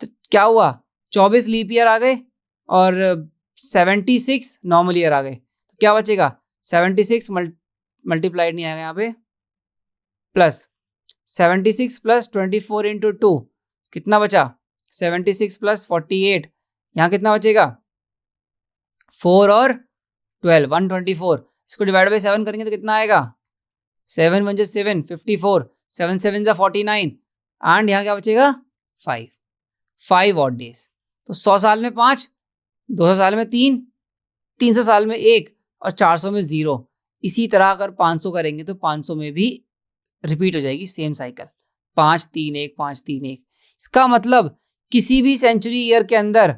तो क्या हुआ? 24 लीप ईयर आ गए और 76 नॉर्मल ईयर आ गए। तो क्या बचेगा? 76 मल्टीप्लाइड नहीं आएगा यहाँ पे, प्लस 76 प्लस 24 इंटू 2 कितना बचा? 76 प्लस 48, यहाँ कितना बचेगा? 4 और 12 124। इसको डिवाइड बाई 7 करेंगे तो कितना आएगा? 7 1 7 54, 7 7 49 एंड यहाँ क्या बचेगा? 5 ऑड डेज। तो 100 साल में 5, 200 साल में 3, 300 साल में 1 और 400 में 0। इसी तरह अगर 500 करेंगे तो 500 में भी रिपीट हो जाएगी सेम साइकिल, 5 3 1 5 3 1। इसका मतलब किसी भी सेंचुरी ईयर के अंदर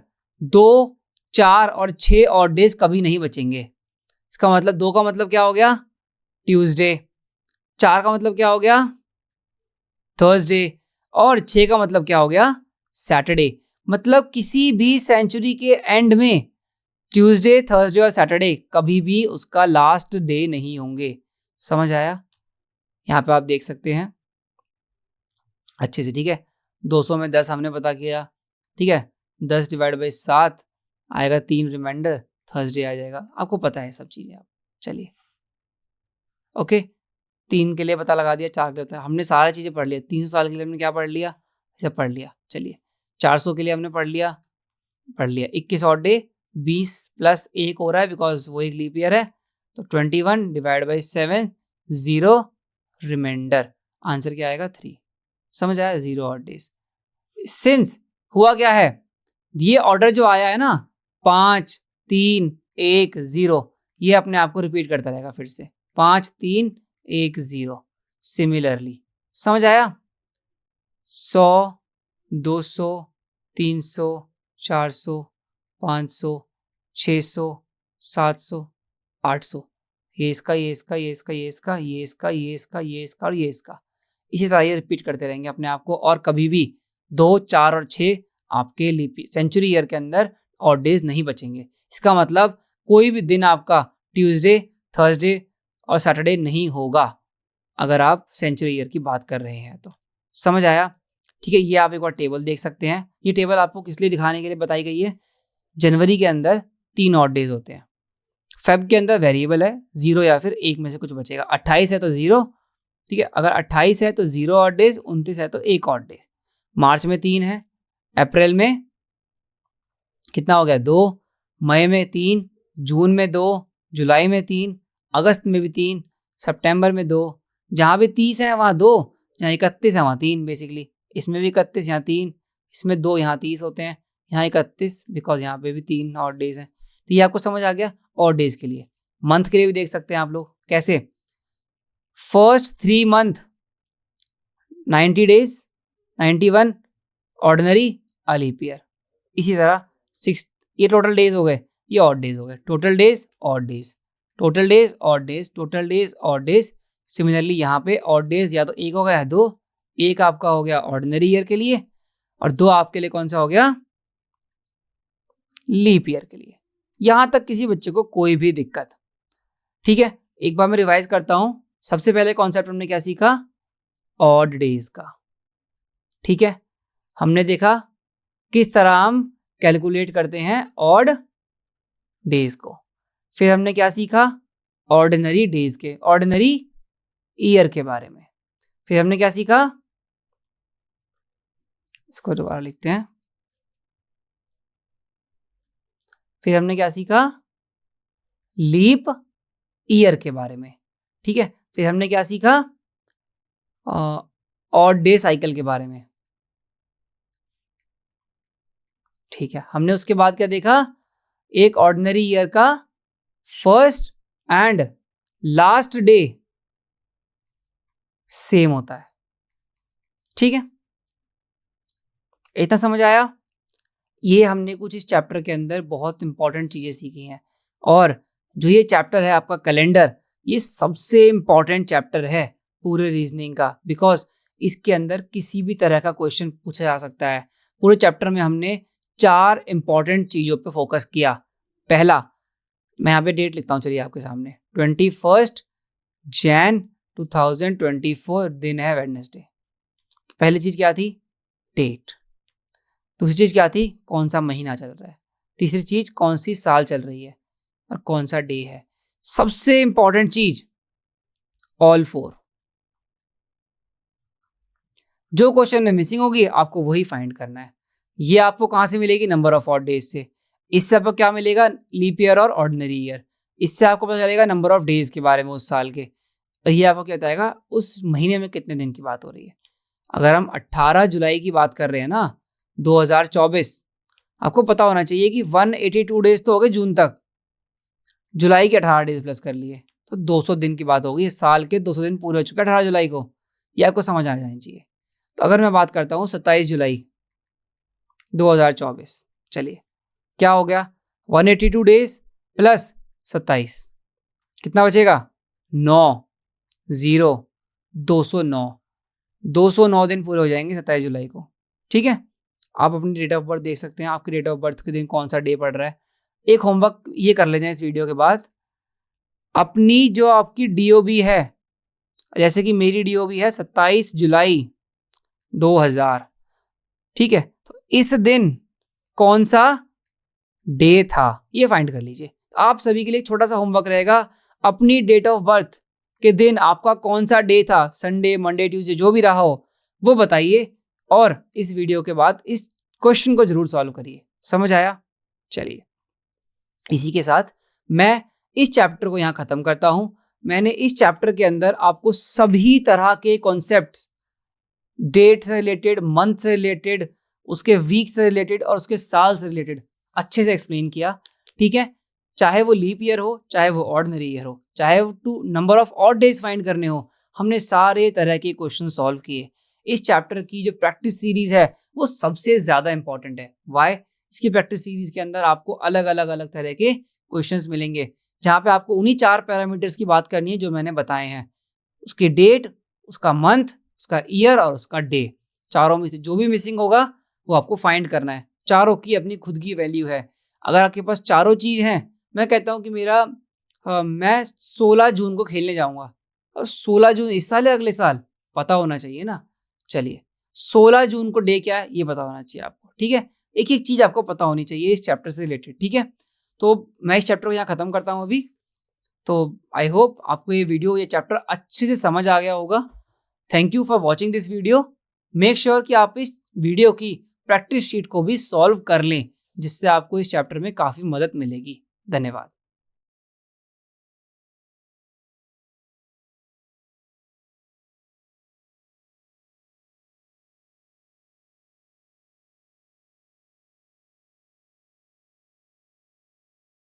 2 4 और 6 ऑड डेज कभी नहीं बचेंगे। इसका मतलब 2 का मतलब क्या हो गया? ट्यूसडे। 4 का मतलब क्या हो गया? थर्सडे। और 6 का मतलब क्या हो गया? सैटरडे। मतलब किसी भी सेंचुरी के एंड में ट्यूसडे, थर्सडे और सैटरडे कभी भी उसका लास्ट डे नहीं होंगे। समझ आया? यहाँ पे आप देख सकते हैं अच्छे से। ठीक है, 200 में 10 हमने पता किया। ठीक है, 10 डिवाइड बाई 7 आएगा 3 रिमाइंडर, थर्सडे आ जाएगा। आपको पता है सब चीज़ें। आप चलिए ओके, 3 के लिए पता लगा दिया, 4 के लिए पता, हमने सारी चीज़ें पढ़ लिया। 300 साल के लिए हमने क्या पढ़ लिया? सब पढ़ लिया। चलिए 400 के लिए हमने पढ़ लिया 21 ऑड डे, 20 प्लस 1 हो रहा है बिकॉज वो एक लीप ईयर है, तो 21 डिवाइड बाई 7 0 रिमाइंडर। आंसर क्या आएगा? 3। समझ आया? 0 ऑड डेज। सिंस हुआ क्या है, ये ऑर्डर जो आया है ना 5 3 1 0, ये अपने आप को रिपीट करता रहेगा फिर से 5 3 1 0। सिमिलरली समझ आया? 100 200 300 400 500 600 700 800, ये इसका ये इसका ये इसका ये इसका ये इसका ये इसका ये इसका और ये इसका। इसी तरह ये रिपीट करते रहेंगे अपने आप को, और कभी भी 2 4 और 6 आपके सेंचुरी ईयर के अंदर ऑड डेज नहीं बचेंगे। इसका मतलब कोई भी दिन आपका ट्यूसडे, थर्सडे और सैटरडे नहीं होगा अगर आप सेंचुरी ईयर की बात कर रहे हैं तो। समझ आया? ठीक है, ये आप एक बार टेबल देख सकते हैं। ये टेबल आपको किस लिए दिखाने के लिए बताई गई है? जनवरी के अंदर 3 ऑड डेज होते हैं, फेब के अंदर वेरिएबल है 0 या फिर 1 में से कुछ बचेगा। 28 है तो 0, ठीक है, अगर 28 है तो 0 ऑड डेज, 29 है तो 1 ऑड डेज। मार्च में 3 है, अप्रैल में कितना हो गया? 2, मई में 3, जून में 2, जुलाई में 3, अगस्त में भी 3, सितंबर में 2। जहाँ भी 30 है वहाँ 2, जहाँ 31 है वहाँ 3। बेसिकली इसमें भी 31, यहाँ 3, इसमें 2, यहाँ 30 होते हैं, यहाँ 31 बिकॉज यहाँ पे भी 3 ऑड डेज हैं। तो ये आपको समझ आ गया ऑड डेज के लिए। मंथ के लिए भी देख सकते हैं आप लोग कैसे। First 3 month 90 days, 91 ordinary a leap year. इसी तरह 6, ये टोटल डेज हो गए, ये ऑड डेज हो गए। Total days odd days, total days odd days, total days odd days, similarly यहाँ पे ऑड डेज या तो एक होगा या दो। एक आपका हो गया ऑर्डिनरी ईयर के लिए और दो आपके लिए कौन सा हो गया, लीप ईयर के लिए। यहां तक किसी बच्चे को कोई भी दिक्कत? ठीक है, एक बार मैं रिवाइज करता हूं। सबसे पहले कॉन्सेप्ट हमने क्या सीखा, ऑड डेज का। ठीक है, हमने देखा किस तरह हम कैलकुलेट करते हैं ऑड डेज को। फिर हमने क्या सीखा, ऑर्डिनरी डेज के, ऑर्डिनरी ईयर के बारे में। फिर हमने क्या सीखा, इसको दोबारा लिखते हैं। फिर हमने क्या सीखा, लीप ईयर के बारे में। ठीक है, फिर हमने क्या सीखा, ऑड डे साइकिल के बारे में। ठीक है, हमने उसके बाद क्या देखा, एक ऑर्डिनरी ईयर का first and last day same होता है। ठीक है, इतना समझ आया? ये हमने कुछ इस चैप्टर के अंदर बहुत इंपॉर्टेंट चीजें सीखी हैं। और जो ये चैप्टर है आपका कैलेंडर, ये सबसे इंपॉर्टेंट चैप्टर है पूरे रीजनिंग का, बिकॉज इसके अंदर किसी भी तरह का क्वेश्चन पूछा जा सकता है। पूरे चैप्टर में हमने 4 इंपॉर्टेंट चीजों पे फोकस किया। पहला, मैं यहाँ पे डेट लिखता हूँ, चलिए आपके सामने, 21 जैन 2024 दिन है वेडनेसडे। पहली चीज क्या थी, डेट। दूसरी चीज क्या थी, कौन सा महीना चल रहा है। तीसरी चीज कौन सी साल चल रही है और कौन सा डे है। सबसे इंपॉर्टेंट चीज, ऑल 4। जो क्वेश्चन में मिसिंग होगी आपको वही फाइंड करना है। ये आपको कहां से मिलेगी, नंबर ऑफ ऑड डेज से। इससे आपको क्या मिलेगा, लीप ईयर और ऑर्डिनरी ईयर। इससे आपको पता चलेगा नंबर ऑफ डेज के बारे में उस साल के। ये आपको क्या बताएगा, उस महीने में कितने दिन की बात हो रही है। अगर हम 18 जुलाई की बात कर रहे हैं ना 2024, आपको पता होना चाहिए कि 182 डेज तो हो गए जून तक, जुलाई के 18 डेज प्लस कर लिए तो 200 दिन की बात होगी। साल के 200 दिन पूरे हो चुके 18 जुलाई को, ये आपको समझ आ जानी चाहिए। तो अगर मैं बात करता हूँ 27 जुलाई 2024, चलिए क्या हो गया, 182 डेज प्लस 27 कितना बचेगा, 9 0 209 दिन पूरे हो जाएंगे 27 जुलाई को। ठीक है, आप अपनी डेट ऑफ बर्थ देख सकते हैं, आपकी डेट ऑफ बर्थ के दिन कौन सा डे पड़ रहा है। एक होमवर्क ये कर लेना इस वीडियो के बाद, अपनी जो आपकी डीओबी है, जैसे कि मेरी डीओबी है 27 जुलाई 2000, ठीक है, तो इस दिन कौन सा डे था ये फाइंड कर लीजिए। आप सभी के लिए छोटा सा होमवर्क रहेगा, अपनी डेट ऑफ बर्थ के दिन आपका कौन सा डे था, संडे मंडे ट्यूसडे जो भी रहा हो वो बताइए, और इस वीडियो के बाद इस क्वेश्चन को जरूर सॉल्व करिए। समझ आया? चलिए, इसी के साथ मैं इस चैप्टर को यहाँ खत्म करता हूं। मैंने इस चैप्टर के अंदर आपको सभी तरह के कॉन्सेप्ट्स, डेट से रिलेटेड, मंथ से रिलेटेड, उसके वीक से रिलेटेड और उसके साल से रिलेटेड अच्छे से एक्सप्लेन किया। ठीक है, चाहे वो लीप ईयर हो, चाहे वो ऑर्डिनरी ईयर हो, चाहे वो to number of odd days find करने हो, हमने सारे तरह के क्वेश्चन सॉल्व किए। इस चैप्टर की जो प्रैक्टिस सीरीज है वो सबसे ज्यादा इंपॉर्टेंट है। वाई? इसकी प्रैक्टिस सीरीज के अंदर आपको अलग अलग तरह के क्वेश्चंस मिलेंगे, जहां पे आपको उन्हीं 4 पैरामीटर्स की बात करनी है जो मैंने बताए हैं, उसकी डेट, उसका मंथ, उसका ईयर और उसका डे। चारों में से जो भी मिसिंग होगा वो आपको फाइंड करना है। चारों की अपनी खुद की वैल्यू है। अगर आपके पास चारों चीज हैं, मैं कहता हूँ कि मैं 16 जून को खेलने जाऊंगा, और 16 जून इस साल है अगले साल, पता होना चाहिए ना। चलिए, 16 जून को डे क्या है ये पता होना चाहिए आपको। ठीक है, एक एक चीज आपको पता होनी चाहिए इस चैप्टर से रिलेटेड। ठीक है, तो मैं इस चैप्टर को यहाँ खत्म करता हूँ अभी। तो आई होप आपको ये वीडियो, ये चैप्टर अच्छे से समझ आ गया होगा। Thank you for watching this video. Make sure कि आप इस वीडियो की प्रैक्टिस शीट को भी सॉल्व कर लें, जिससे आपको इस चैप्टर में काफी मदद मिलेगी। धन्यवाद।